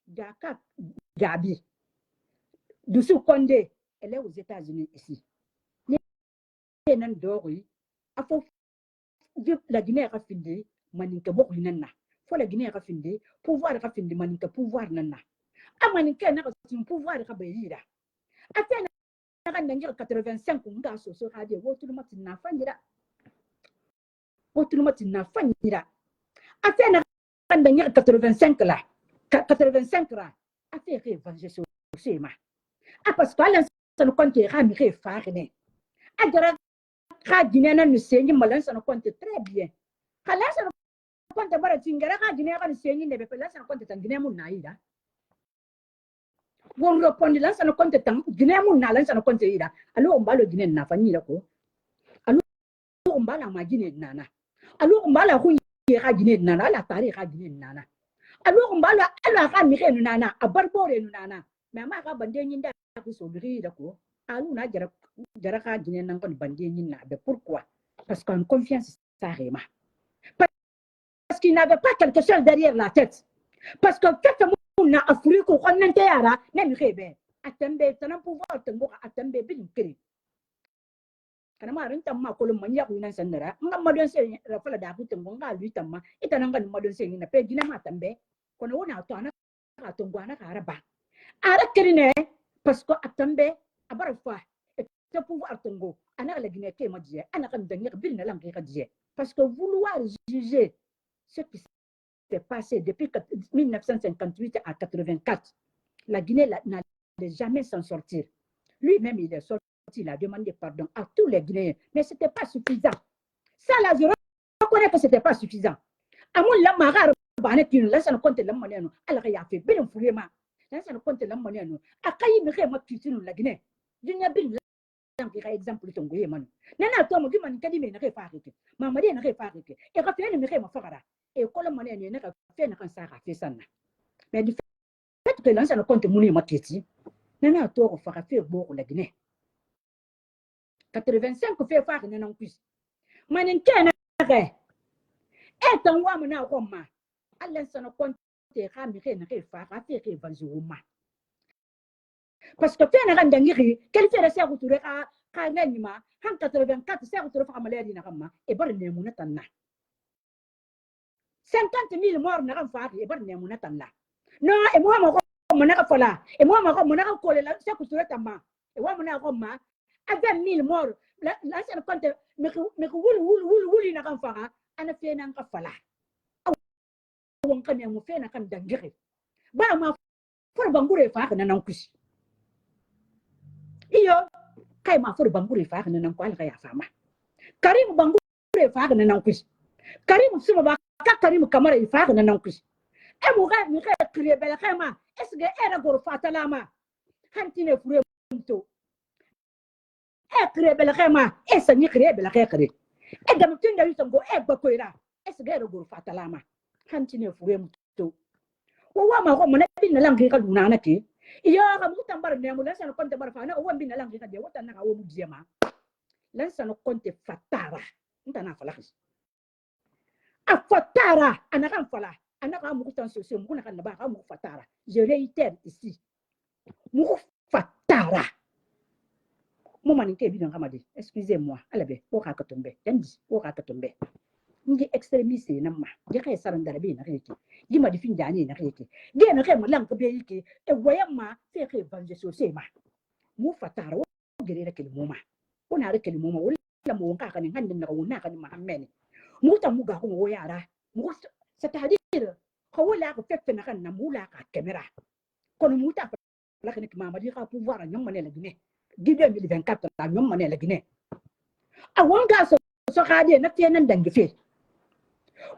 Djaka Diaby. Doussou Condé, elle est aux États-Unis ici. Nan dore. la Guinée a fini maninka bok nana faut la Guinée a fini pouvoir a fini maninka pouvoir nana a maninka na ka pouvoir ka bayira a fait na ndangira 85 nga so radio wotu mati na fanyira wotu mati na fanyira a fait na ndangira 85 là 85 là a fait évangélisation c'est ma a parce que là ça nous compte rami re farine a dara ka Guinée na nous sengi malan ça nous compte très bien kala ça nous compte bara tingara ka Guinée ka nous sengi ne be là ça nous compte Guinée mun naida won répondre là ça nous compte Guinée mun na là ça nous compte ida alors on va le Guinée na fanira ko alors on va la Guinée nana alors on va la hu ka Guinée nana la tari ka Guinée nana alors on va la ala ka mi ke nana a barbore nana mais ma ka bande nyinda ko so biri da ko alu na jara ka Guinée nan ko bande nyinna be pourquoi parce qu'on confiance ça réma parce qu'il n'avait pas quelque chose derrière la tête parce que fait na Afrique ko nante yara na mi rebe atembe tanan pouvoir tango atembe bin kiri kana ma ran tamma ko lum manya kunan sandara ngam madon se rafala da kutan gonga lui tamma ita nan gan madon se ni na pe gina ma tambe ko no na to ana ka tongo ana ka araba ara kirine parce que atembe abara fa te pouvoir tango ana la Guinée ke madie ana kan dangi bin na lang ka die parce que vouloir juger ce qui s'est passé depuis 1958 à 84 la Guinée n'allait jamais s'en sortir lui-même il est sorti. Il a demandé pardon à tous les Guinéens, mais ce n'était pas suffisant. Ça, là, je reconnais que ce n'était pas suffisant. À mon la marre, là, ça ne compte la monnaie, alors il a fait bien fouiller, là, ça ne compte la monnaie, à Kaï, mais moi, tu sais, la Guinée. Je n'ai pas exemple, ton goût, man. Nana, toi, mon man, qui dit, n'a pas arrêté. Maman, n'a pas arrêté. Et quand tu es le ma fara, et quand la monnaie n'a pas fait, n'a pas fait ça. Mais du fait que là, ça ne compte mon ma question. Nana, toi, on fera faire beaucoup la Guinée. 85 fait faire non plus manin kena re etan wa mona ko ma Allah sana konte ka mi kena ke fa ka te ke vanzu ma parce que fena kan dangiri quel fait ça retourner ka ngani ma han 84 ça retourner fa maladie na kama e bar ne muna tanna 50,000 morts na kan fa e bar ne muna tanna no e mo ma ko mona ka fala e mo ma ko mona ka ko le ça retourner tamma e wa mona ko ma avec 1000 morts, là, ça ne compte, mais wuli na kan fara, ana fait nan ka fala. On kan ya mu fait na kan dangere. Ba ma for bangure fa na nan kusi. Iyo, kai ma for bangure fa na nan ko alga ya fama. Karim bangure fa na nan kusi. Karim suma ba ka Karim kamara fa na nan kusi. E mu ga mi ka kriye bela kama, esge era gor fatalama. Hantine fure to. Créer belle khema et ça ni créer belle khéré et dama tinda yusango e bakoira et ce gars go fatalama hantine fure muto wa ma ko mona bin langi ka duna na ke iya ka mu tambar ne mu lan sana konte bar fa na wa bin langi ka de wata na ka wo mu diema lan sana konte fatara nta na fala khis a fatara ana kan fala ana ka mu tan so mu na kan ba ka mu fatara je réitère ici mu fatara maninke bidon kamadi excusez-moi alabe ko ka katombe dandi ko ka katombe ngi extrémiste namma je kay sarandara be na reke gi ma di fin jani na reke ge na kay malan ko be yike e wayamma fe kay banje so se ma mu fatara wo gere reke mu ma ona reke mu ma wala mu ka kan hande na wona kan mahammene mu ta mu ga ko wo yara mu sa tahdir ko wala ko fefe na kan na mu la ka kamera kono mu ta la kan ki mama di ka pouvoir nyom mané la Guinée Guinée 2024 la ñom mané la Guinée a wanga so xadi na té nan dangi fi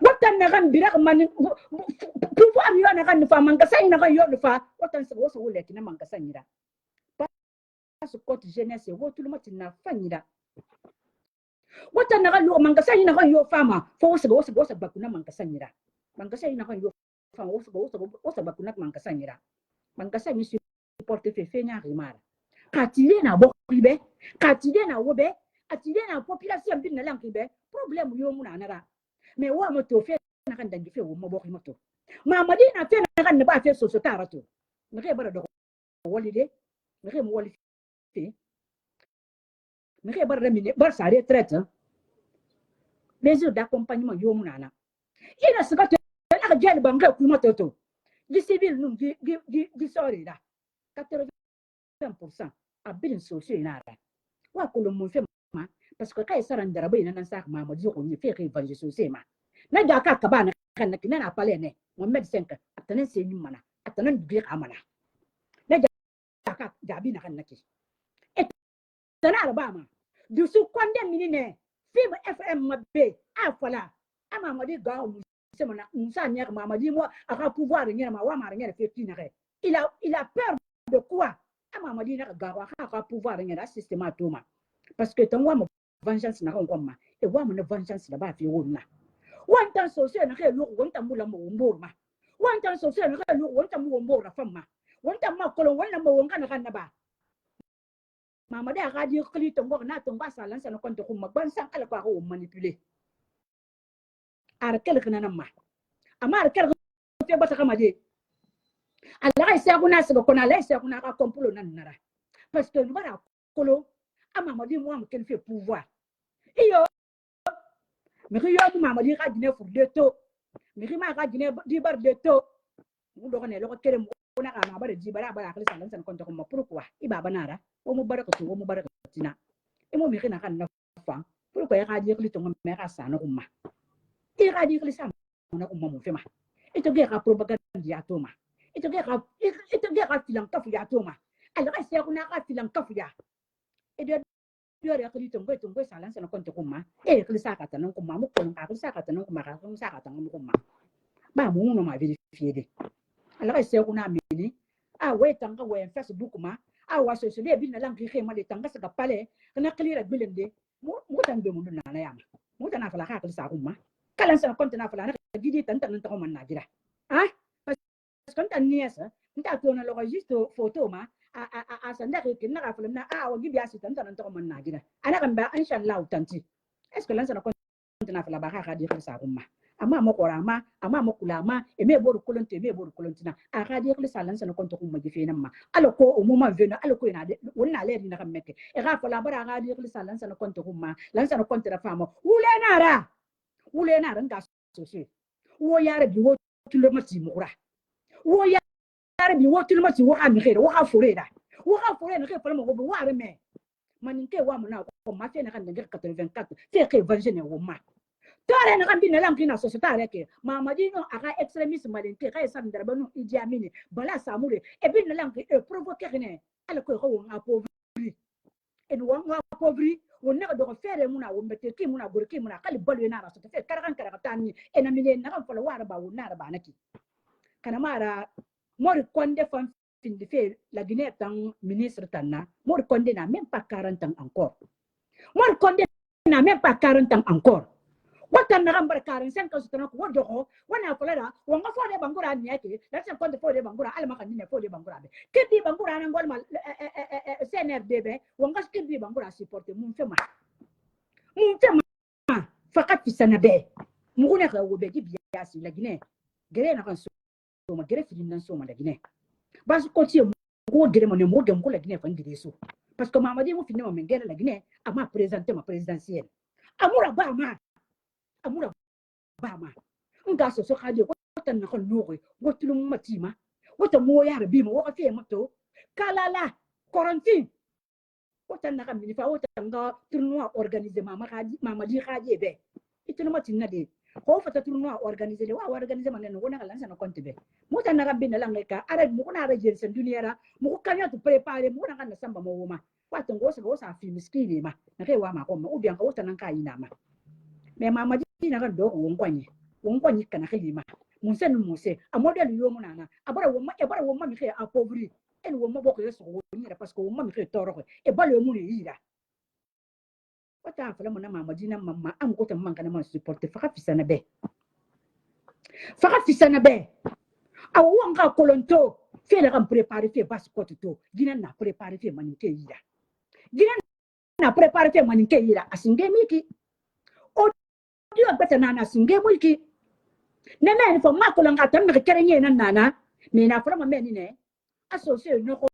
watan na gan birak man pouvoir yo na gan fa man ka say na gan yo fa watan so so wole ki na man ka sanyira parce que côté jeunesse wo tout le monde na fanyira watan na gan lo man ka say na gan yo fama fo so bakuna man ka sanyira man ka say na gan yo fa so bakuna man ka sanyira man ka say mi supporter fe nya rimara katile na bokribe katile na wobe atile na population bin na lankibe problème yo mu na nara mais wa mo to fe na kan dangi fe wo mo bokri mo to ma madina fe na kan ba fe so tarato nge bara do woli de nge mo woli fe nge bara remine bar sa retraite mesures d'accompagnement yomunana ina saka aka jeli banga kuma toto di civil num di sorry da 80% abin social inara wa kulum mun fe ma parce que kai saran darabe ina nan sak ma di ko ni fe kai vanje social ma na da ka bana kan na pale ne mo medicine ka atanen se ni mana atanen bi amana na da ka dabi na kan naki tana ba ma du su kwande minine film fm mabbe afala ama modi ga mu se mana unsa nya ma madi mo aka pouvoir nya ma wa ma nya fe tina re il a peur de quoi ama madi na ga wa aka pouvoir nya da système atoma parce que ton wa mo vengeance na ko ma e wa mo na vengeance da ba fi wonna wan tan so se na ke lu won tan mula mo mbor ma wan tan so se na ke lu won tan mo mbor na fam ma won tan ma ko won na mo won kana kan na ba mama da ga di kli to ngok na to ba sa lan sa no konto kuma ban san ala ko ko manipuler ar kel kana ma amar kel te bata kama de ala ga sa kuna sa ko na la sa kuna ka complot nan nara parce que nous bara kolo ama madi mo am ken fait pouvoir iyo me yo mama di ga dine fur de to me ma ga dine di bar de to mu do ne lo ko kere mo na ka ma bare di bara bara kali sa lan sa konto kuma pourquoi ibaba nara o mo barakatu o mo barakatina e mo mi na kan na fa pour ko ya ga di kli to me ka sa na kuma e ga di kli sa na kuma mo fema e to ge ga propaganda ya to ma e to ge ga filan kafu ya to ma ala ga se ko na ga filan kafu ya e de ya kli to ngo sa lan sa na konto kuma e kli sa ka ta na kuma mo ko ka kli sa ka ta na kuma ka kli sa ka ta na kuma ba mo no ma verifier de ala ga se ko na mini a we tanga we Facebook ma awa so so bi na lang ki ma de tanga sa pale na clear bilende mo tan be mo na na yama mo tan afala ka sa kuma kala sa konta na afala na gidi tan tan ta ko man na gira ah parce que tan niesa nta to na lo juste photo ma a sanda ke na ka film na awa gibi asi tan tan ta ko man na gira ana kan ba inshallah tanti est ce que lan sa konta na afala ba ka di sa kuma ama mo korama ama mo kulama e me boru kolonte me boru kolontina a ga di sa lan sa konta kuma gi fe na ma alo ko o moment venu alo ko ina de wonna le na kan meke e ga fala bara ga di sa lan sa konta kuma lan sa konta da fama wule na ran ga so se wo yare bi wo tulo mati mura wo yare bi wo tulo mati wo ha mi khere wo ha fure na ke fala mo go wa re me maninke wa mo na ko ma fe na kan de 84 fe ke version wo ma tore na kan bin na lampi na société avec mama di no aka extrémiste malinke ka sa ndarba no Idi Amin bala samure e bin na lampi e provoquer ne ala ko ko nga pauvri e do nga pauvri wonna do ko fere muna wo mete ki muna gorki muna kali balu na ra société karakan tani e na mile na kan fala wara ba wonna ba naki kana mara mori konde fam fin de fe la Guinée tan ministre tanna mori konde na même pas 40 ans encore mori konde na même pas 40 ans encore watan na gambar 45 ans tana ko wodo ko wana ko la wonga fo de bangura ni yake la sen konde fo de bangura alma kan ni fo de bangura be kedi bangura na ngol mal CNRD be wonga kedi bangura supporter mun fema fakat fi sana be mu ne ka wo be gi biasi la Guinée gere na kan so ma gere fi nan so ma la Guinée bas ko ti ko gere mo ne mo gem ko la Guinée fan gere so parce que mamadi mo fi ne mo ngere la Guinée ama présenter ma présidentielle amura ba ma nga so khadi ko tan na ko noore wotulum matima wota mo yar bi mo ko fe mato kalala quarantine wota na kam ni fa wota nga tournoi organisé mama di khadi be itulu matina de ko fa tournoi organisé le wa organisé man no na lan sa no compte be mo tan na kam bin la ngaka arab mo na rajel sen duniera mo ko kanya to préparer mo na kan samba mo ma wata ngo sa fi miskini ma na kai wa ma ko mo ubian ka wota nan kai na ma mais mama di na kan do won kwani kana khilima munsen muse a model yo munana abara wo ma mi khe a pauvri en wo ma boko yeso wo ni parce que wo ma mi khe toro ko e balo yo muni yira wata fala mo na mama di na mama am ko tan man kana man supporter fa fisana be a wo nga kolonto fe la kan préparer fe bas ko to dina na préparer fe maninke yira asinge miki dio beta nana singe mulki nana ni fo makolo ngata me kere nye nana me na fo ma me ni ne associé no ko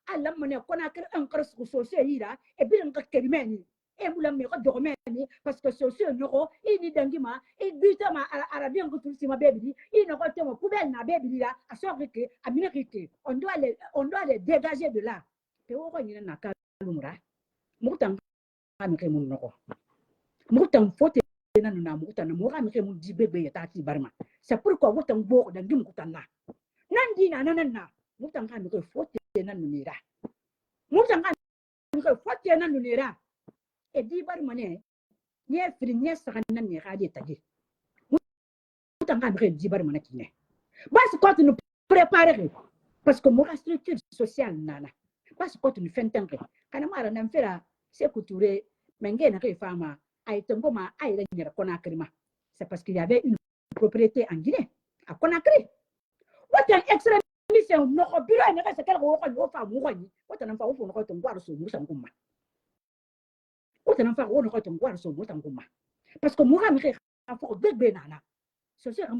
ala mo ne ko na kere en kres ko associé ira e bi nga kere me ni et vous l'avez dormi parce que c'est aussi un euro, il dit d'angima, il dit à la bien que tout le baby, il n'a pas de poubelle, n'a baby là, à sortir, à minérité. On doit les dégager de là. Et on va y en a qu'à l'umra. Moutan, américain, mon euro. Moutan, faut na moutan, moura, américain, mon dit bébé, tati barma. C'est pourquoi vous t'en beau dans du moutana. Nandi, nanana, moutan, américain, faut nanunira. Moutan, américain, faut nanunira. Et dit barmané, n'y a fini, n'y a sarana, n'y a radé tagi. Moutan, américain, dit barmané qui n'est. Parce que nous préparer, parce que mon structure sociale, nana. Parce que nous faisons un peu. Quand on a un fait, c'est couturé, mais il y a une femme, c'est parce qu'il y avait une propriété en Guinée, à Conakry. What an extrémiste, on n'a plus rien à faire, what an enfant, on va voir son moussanguma. What an enfant, on va voir son moussanguma. Parce que Mourad a fait deux bénana. C'est un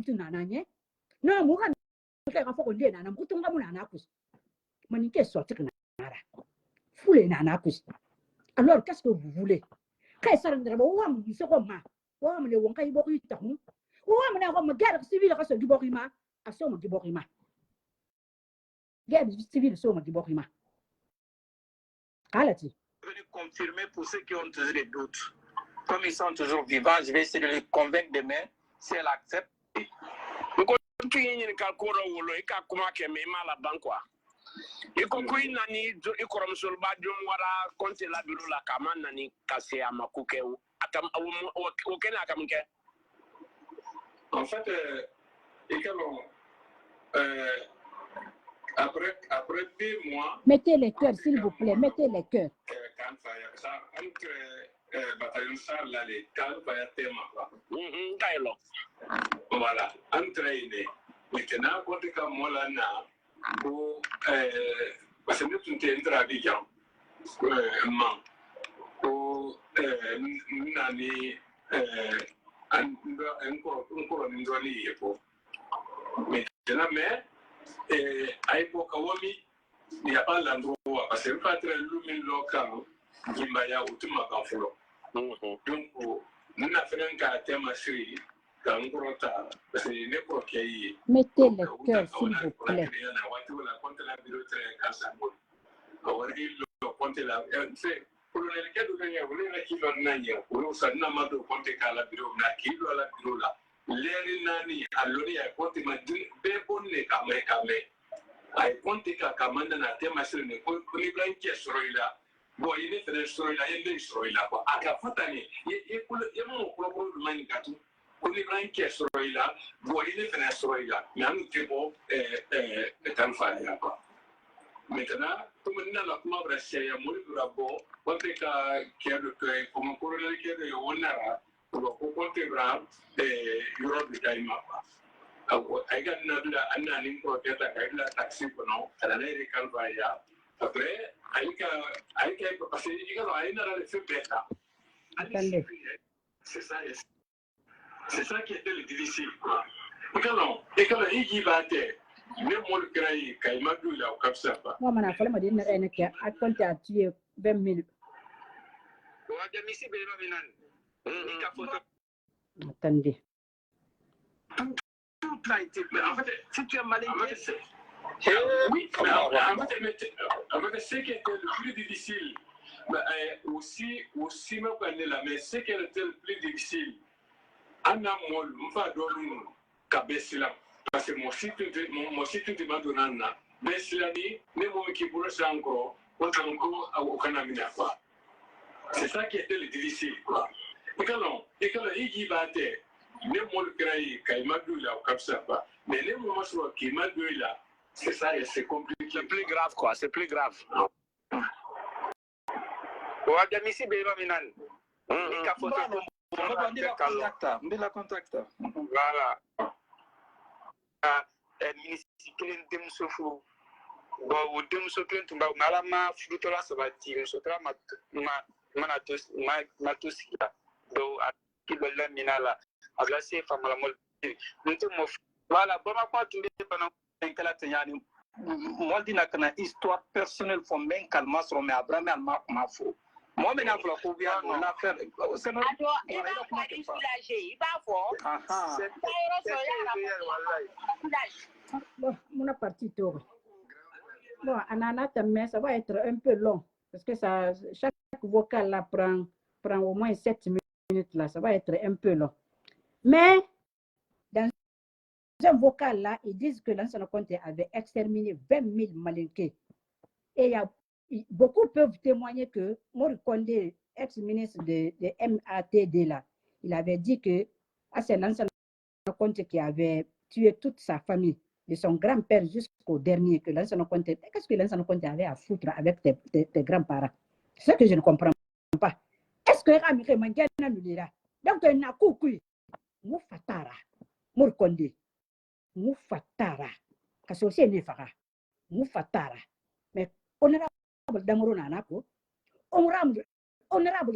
nana, non, Mourad a fait un dénana, un bouton de monanacus. Maniquet sorti que nana. Foulé nanacus. Alors, qu'est-ce que vous voulez? Quand ça ne va pas, vous serez ma. Vous me le wonka iborita. Vous me la guerre civile à ce du borima. À somme du borima. Guerre civile, somme du borima. Alati. Je vais confirmer pour ceux qui ont toujours des doutes. Comme ils sont toujours vivants, je vais essayer de les convaincre demain si elle accepte. Tu es une calcura ou le Kakuma qui est mal à banquois. Et comme il n'a ni de comme sur le badium, voilà, quand il a bureau la camana ni cassé à ma couquet ou à tam aucun à Kamke. En fait, après 2 mois. Mettez les cœurs, s'il vous plaît, mettez les cœurs. Entre bataillon Charles là, les calmes, il y a tellement. Dialogue. Voilà, entraîné. Maintenant, quand tu as moi là, pour parce que nous sommes en Abidjan, pour nani encore une zone pour maintenant mais à l'époque il n'y a pas l'endroit parce que pas très loin local qui m'a ya ou tout ma confort donc nous n'avons fait qu'un thème série mettez les cœurs, s'il vous plaît. On est vraiment qui est sur là, vous voyez les fenêtres sur là, mais on est bon, maintenant, comme on a la couleur brassée, à mon bravo, on est qui est le cœur, comme on pourrait le dire, on a pour compter brave et Europe de Daïma. I got an anim for get a taxi for now, and an American via. Après, I can passer, you know, I know the film better. C'est ça, c'est ça qui était le difficile. Et quand il va être, même moi le créer, quand il m'a dit là, comme ça. Moi, je n'ai pas dit à compter à tuer 20 minutes. Attendez. Tout a été. Mais en fait, si tu es malade, oui, mais en fait, ce qui était le plus difficile, aussi même quand on est là, mais ce qui était le plus difficile, Anna Mol, Mfa Dolun, Kabesila, parce que mon site de Madonna, Bessilani, même moi qui pourrait encore, on a encore au Canamina. C'est ça qui était le difficile. Et quand il va être, même moi le créer, quand il m'a dit là, comme ça, mais les moments qui m'a dit là, c'est ça, c'est compliqué. C'est plus grave, quoi, c'est plus grave. Mbila contacta. Voilà. Municipal demsofu. Bo demsofu tumba malama frutola sabati sotra matusia. Do akibala minala. Aglase famala mol. Ntumo voilà, bon ma tumbe pendant kala tanyani. Moi, dis na histoire personnelle, faut même calmer sur mes Abraham ma fo. Moi, maintenant, pour la couvrir, on a fait. C'est notre. Alors, il va pas soulager. Il va fort. Bon, mon parti tour. Bon, Anana, mais ça va être un peu long. Parce que ça, chaque vocal là prend au moins 7 minutes là. Ça va être un peu long. Mais, dans un vocal là, ils disent que l'ancien Conté avait exterminé 20 000 Malinqués. Et il y a beaucoup peuvent témoigner que Mori Kondé, ex-ministre de MATD là, il avait dit que c'est l'ancien Conté qui avait tué toute sa famille, de son grand-père jusqu'au dernier, que l'ancien Conté, qu'est-ce que l'ancien Conté avait à foutre avec tes grands-parents? C'est ce que je ne comprends pas. Est-ce que Ramire Mangana nous dira? Donc, il y a coucou, Moufatara, Mori Kondé, Moufatara, Kassosé Nefara, Moufatara. Mais honorable Damoro Nana ko honorable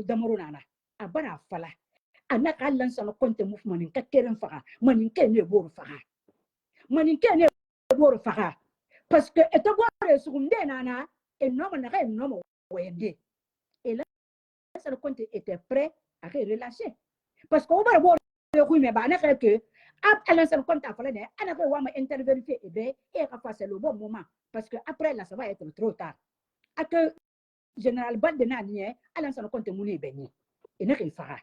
Damoro Nana abara fala anaka lansa no konte mouvement ni kakeren fara manin kene boru fara parce que eto gore sugunde nana et non wende et là ça le compte était prêt à relâcher parce qu'on va voir le oui mais ba na que après le compte a fallu ana ko wa ma intervenir et ben et c'est le bon moment parce que après là ça va être trop tard à que général Balde Nani, Alain s'en compte mouni béni. Et ne fera.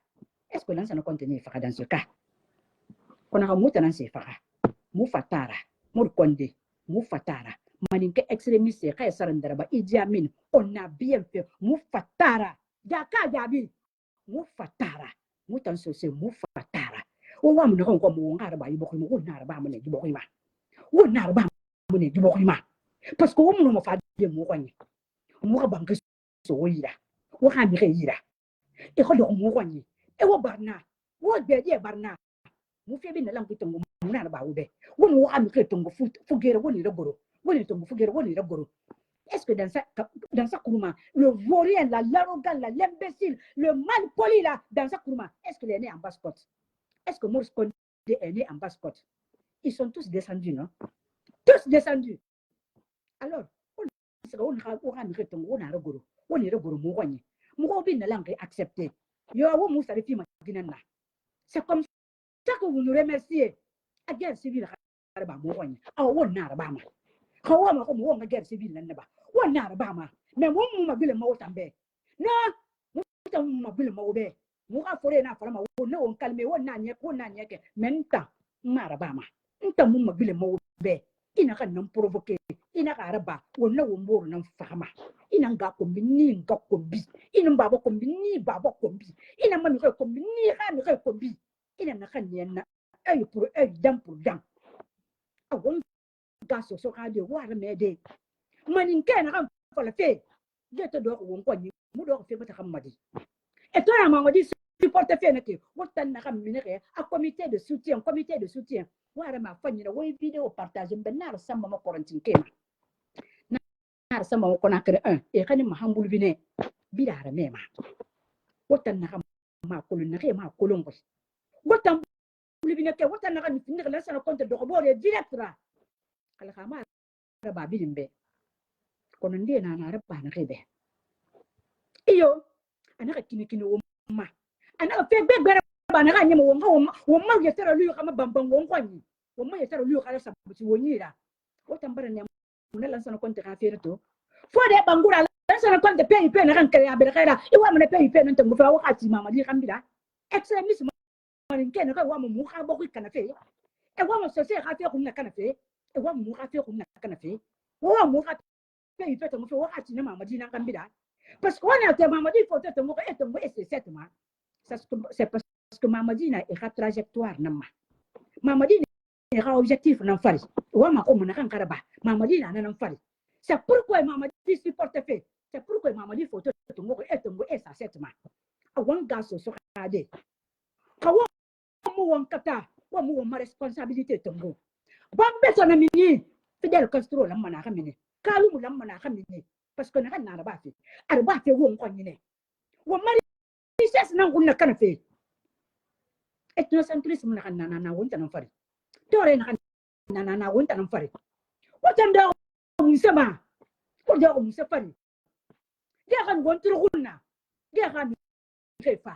Est-ce que l'on s'en compte ni fera dans ce cas? On a mouton dans ces fera. Moufatara, Mourkonde, Moufatara, Maninke extrémiste, Kaysarandaba, Idi Amin, on a bien fait. Moufatara, Daka Gabi, Moufatara, Mouton c'est Moufatara. Ou wa mun ko mo ngarba yi bokuma ou narba mun di bokuma ou narba mun di bokuma parce que on mo fa de mo kwani mo ka banke so yira wo ha mi yira e ko do mo kwani e wo barna wo be die barna mo fe bi na lam kutongo mo narba wo be wo ha mi kutongo fugere woni regoro woni tongo fugere woni regoro. Est-ce que dans ça Kourouma, le vaurien, l'arrogant, l'imbécile, le mal poli là, dans ça Kourouma, est-ce qu'il est né en basse-côte? Est-ce que Maurice Kondé est né en basse-côte? Ils sont tous descendus, non? Tous descendus. Alors, on accepté. C'est comme ça que vous nous remerciez. La guerre civile, Kawama guerre civile neba. Wana rabama. Mais moi ma bile ma otambe. Na, ma bile ma obe. Muka fore na fara ma wona on calme wona nyeke menta marabama. Nta ma bile ma obe. Ina kan nan provoquer. Ina ka raba wona womboro nan fama. Ina nga kombi ni nga kombi. Ina baba kombi ni baba kombi. Ina mami ko kombi ni ha mi ko kombi. Ina na kan na ay pour ay dam pour dam. Awon gaso so ka de war me de manin ken ram fa la fe je te do ko ko ni mu do ko fe mata xamadi et toi mamadi supporter fe nake wotan na xam ni ke a comité de soutien war ma fa ni na way vidéo partager ben na samba ma quarantine ke na samba ko na kre 1 e xani ma hambul bi ne bi dara me ma wotan na xam ma ko lu na ke ma ko lu ngoy wotan lu bi ne ke wotan na xam ni la sa compte do ko bo direct ra kala kama raba bilimbe kono ndiye na raba na kebe iyo anaka kini woma anaka fe be raba na kanya woma yetara luyo kama bambang wonkwani woma yetara luyo kala sabuti wonyira wotambara ne mun lan sana konte ka fere to fo de bangura lan sana konte pe na kan kare abere kala iwa mun pe nan tangu fa wakati mama di kambira extremisme man ken ka wa mu ka boku kana fe e wa mo se ka fe ku na kana fe e wa mu ka fe ku na kana fe wa mu ka pe ipe to mo fe wakati na mama di nan kambira parce que on a te mama di photo to mo ko et mo c'est certainement c'est parce que mama di na e ka trajectoire na mama di e ka objectif na fari wa ma ko mo na kan karaba mama di na nan fari c'est pourquoi mama di supporte fait c'est pourquoi mama di photo to mo ko et ça certainement a wan gaso so ka de ka wa mo won kata wa mo ma responsabilité to mo bambe so na mini Fidel Castro la mana kamini kalu mu la mana kamini parce que na kan na arba fe won ko nyine wo mari richesse nan kunna kana fe ethnocentrisme na kan na won tan fari tore na kan na won tan fari watan da musama ko da musafari ya kan won turunna guerre mi fa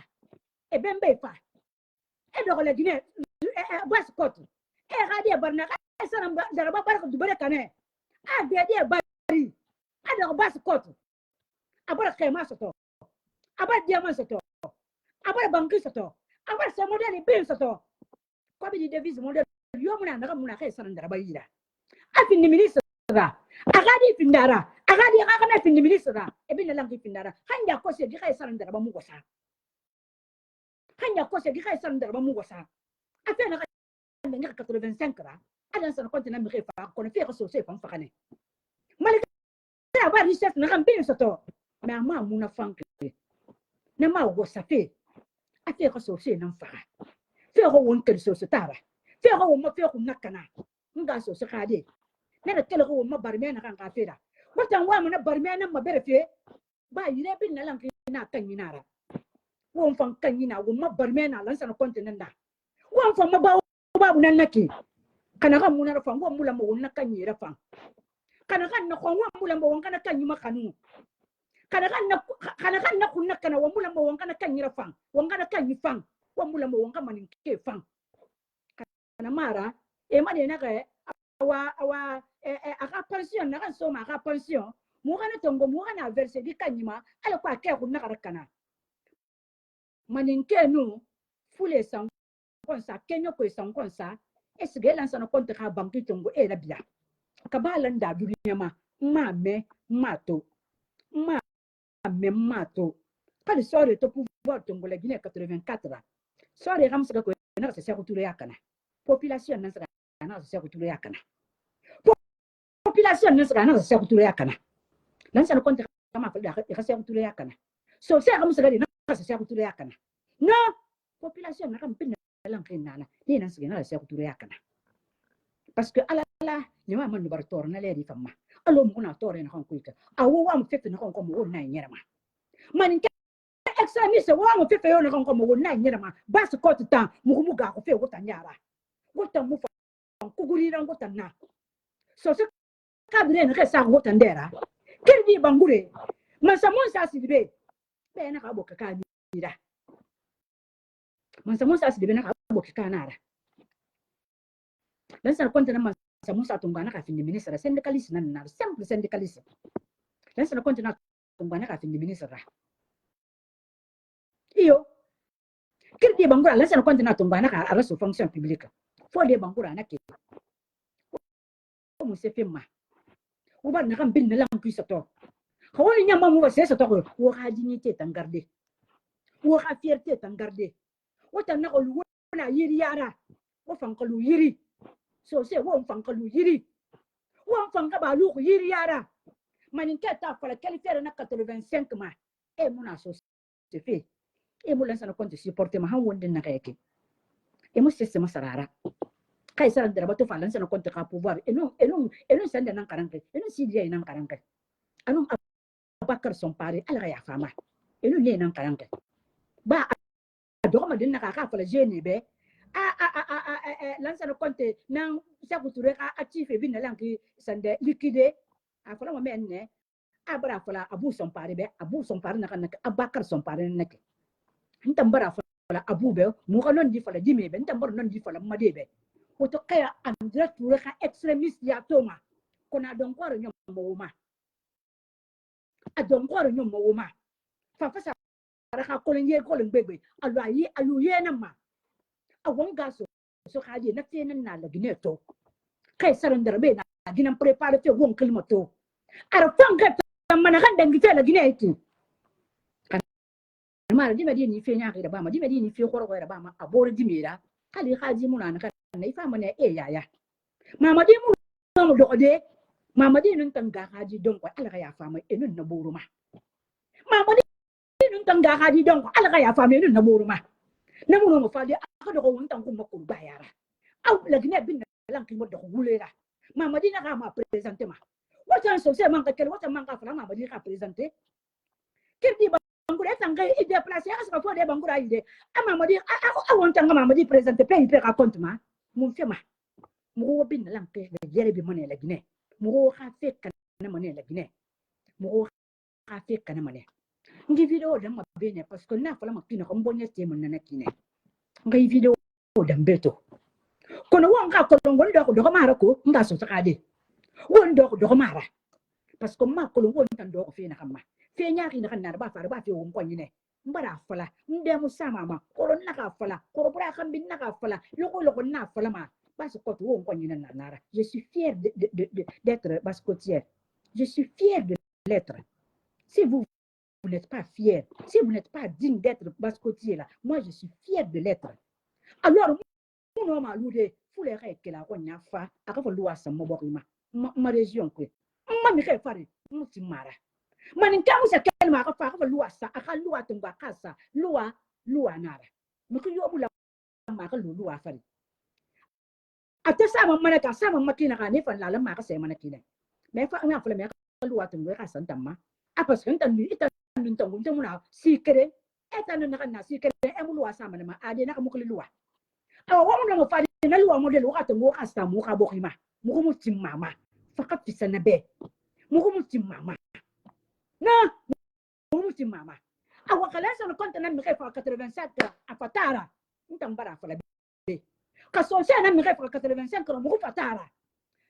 e ben be fa e do la Guinée bas côte e radi barna e sana daraba barka du bare kane a de bari a do bas côte abara kema soto abara diamant soto abara banki soto abara sa modèle bin soto ko bi devise modèle yo muna na muna kai sana daraba yira a fin ministre da agadi findara agadi agana fin ministre da e bin langi findara hanja ko se di kai sana daraba mu gosa hanya ko se di kai sana daraba mu gosa a fe na 85 ra adan sana kontina mi fa ko na fe ko so se fam fakane malika ba richesse na kan bin soto mais ma muna fanke na ma go sa fe a fe ko so se nan fa fe ko won kel so tara fe ko mo fe ko nakana nga so se khade na da kel ko mo barme na kan ka fe da watan wa mo na barme na ma bere fe ba yire bin na lan na kan yinara won fan kan yina wo ma barme na lan sana kontina da won fan ma ba bu nan nake kana kan muna fa won mula mo won na kan yira fa kana kan na ko won mula mo won kana kan yima kanu kana kan na kunna kana won mula mo won kana kan yira fa won kana kan yifan won mula mo won kana manin ke fan kana mara e mane na ga awa aka pension na kan so ma aka pension mo kana tongo mo kana verser di kan yima ala ko ake kunna kana manin ke no fule san kon sa kenyo ko san kon sa esige lan sana konta ka banki tongo e rabia ka balan da duniya ma mato kali sore to pouvoir tongo la Guinée 84 sore ram saka ko na sa ko tule yakana population nan saka na sa ko tule yakana population nan saka na sa ko tule yakana lan sana konta kama fa da ka sa ko tule yakana so sa ram saka na sa ko tule yakana no population na kam pin lan kinana ni nan saka na sa ko tule yakana parce que ala ni ma man bar tor na le di famma alo mo na tor na kan kuika awo wa mo fefe na kan ko mo na nyera ma man ke exami se wa mo fefe yo na kan ko mo na nyera ma bas ko ta mu ga ko fe ko ta nyara ko ta mu fa ku guri ran ko ta na so se kadre na ka sa ko ta ndera kirdi bangure man sa mo sa si be na ka bo ka ka ni da man sa mo sa si be na ka bo ka na ra dan sa konta na man sa mo sa tungana ka fin ministre syndicaliste na simple syndicaliste dan sa konta na tungana ka fin ministre iyo kirdi bangura dan sa konta na tungana ka araso fonction publique fo de bangura na ke mo se fema o ba na kan bin na lan ku sato ko ni nyama mo se sato ko wo ka dignité tangarde wo ka fierté tangarde wo tan na ko lu na yiri yara wo fan ko lu yiri so se won fan ka lu yiri won fan ka ba lu yiri yara manin ka ta fala qualifier na 85 ma e muna so se fe e mo lansa na konti supporter ma han wondin na kayake e mo se masarara kai sara dara bato fa lansa na konti ka pouvoir e non sanda nan karanke e non sidia nan karanke anon abakar son pare ala ya fama e non le nan karanke ba do ma din na ka fala jeni be lansa no konte nan sa kuture ka actif bin na lanki sande liquide a fala mo menne abara fala abu son pare na kan abakar son pare nake ntambara fala abu be mu ka non di fala dime be ntambara non di fala made be woto kaya andra ture ka extremiste ya toma kona don kwaro nyom mo ma a don kwaro nyom mo ma fa fa sa ka kolonye gbegbe alu ye na ma awon gaso so kaje na tenan na lagine to kai saran darbe na ginan prepare te won kalma to arfan ka mana kan dangi te lagine yake ma di medi ni fe nya ga ba ma di medi ni fe khoro ga ba ma abore di mera kali haji muna na kan nai fa mana e yaya mama di mu no do de mama di nun tanga haji don ko alga ya fa mai enun na buru ma mama di nun tanga haji don ko alga ya fa mai enun na buru ma na mu no fa di aka do ko won tan ko makko ba yara aw lagine bin lan ki mo do gulera mama di na ga ma présenter ma wata so se man ka kel wata man ka fala mama di ka présenter kirdi bangura tanga i déplacer asa fo de bangura ide mama di a won tanga mama di présenter pe ipe ka compte ma mun fe ma mo bin lan ke yere bi mone lagine mo ka fe kan na mone lagine mo ka fe kan mone ngi vidéo dama bene parce que na fala makina ko mbonye temo nana kine ngi vidéo dambeto kono wonga ko ngon do mara ko nga so sakade won do mara parce que ma ko won tan do ko fe na kama fe nyaaki na kan na ba fara ba fe won ko nyine mbara fala ndemu sama ma ko na ka fala ko bra kan bin na ka fala loko na fala ma parce que to won ko nyine na nara je suis fier d'être bascotière je suis fier de l'être si vous n'êtes pas fier, si vous n'êtes pas digne d'être bascotier là, moi je suis fier de l'être. Alors, mon homme a loué, vous les règles que la rogne a fait, à quoi loi sa moborima, ma région que, ma mi fait faire, mon timara. Maninka vous a quel mara faire, loi sa, à quoi loi tomba casa, loi nara. Mais que yo la mara loi faire. À tout ça, ma manaka, ça ma makina, ne fa la mara c'est manakina. Mais fa un peu la mère loi tomba casa tama. Ah parce que nuntung muna sikere eta na sikere emulu asama na ade na kamukuli luwa awa mo mo fadi na luwa model wakati mo asta mo ka bokima mo mo timama fakat fi sanabe mo mo timama na mo mo timama awa kala sa konta na mi fa 87 afatara ntambara fala be ka so se na mi fa 85 mo fatara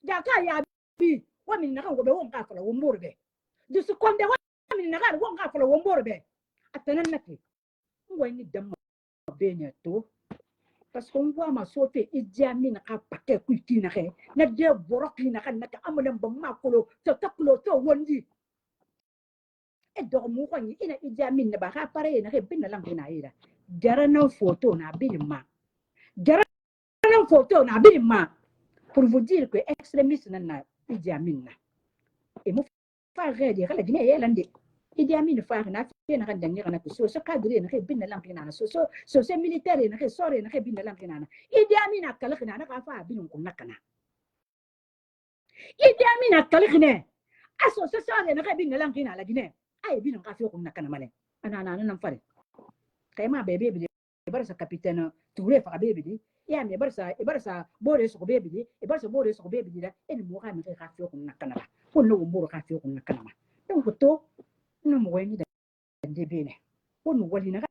ja ka ya bi wa min na ko be won ka fala wo morbe du su konde min nagar won ka fala won borbe atanan nake ngwa ni damma benya to parce que ngwa ma sote idiami na ka paquet kuiti na ke na de boroki na kan na amalam ba makolo to taklo to wondi e do mu ko ni ina idiami na ba ka pare na ke bin lang ina ira garana photo na bilma garana photo na bilma pour vous dire que extrémiste na idiami na et mo fa rede kala gine yelande Idi Amin fa na fi na kan dangi kana so cadre na ke bin lam kana so militaire na ke sore na ke bin lam kana Idi Amin akala kana na ka fa bin kun nakana Idi Amin akala kana aso sore na ke bin lam kana la gine ay bin ka fi kun nakana mane ana nan fare kay ma bebe bi barsa capitaine Touré fa bebe di ya me barsa bore so bebe di barsa bore so bebe di da en mo ka mi ka fi kun nakana la ko no mo ka fi kun nakana ma donc to no mo wani da bene wonu wali na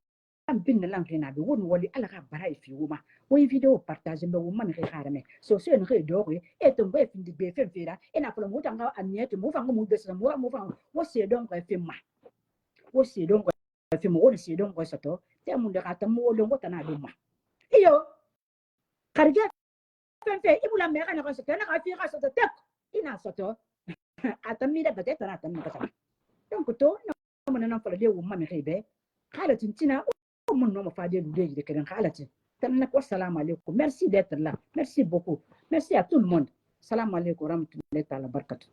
kan bin lan kina be wonu wali ala ka bara fi wuma wo video partage be wuma ne khara me so ne re do ko e to be fin di be fen fera e na folo mo tanga aniete mo fa mo desa mo fa wo se don ko fi ma wo se don ko fi mo wo se don ko sato te mo de ka ta mo lo ngota na do ma iyo karige fen fe ibula me kana ko sato na ka fi ka sato tek ina sato atami da peut-être na atami ka sato donc to no na folo de wuma me khebe khala tintina mon nom fa de l'ouder de kelen khalati tanna ko salam alaikum merci d'être là merci beaucoup merci à tout le monde salam alaikum rahmatullahi ta'ala barakatuh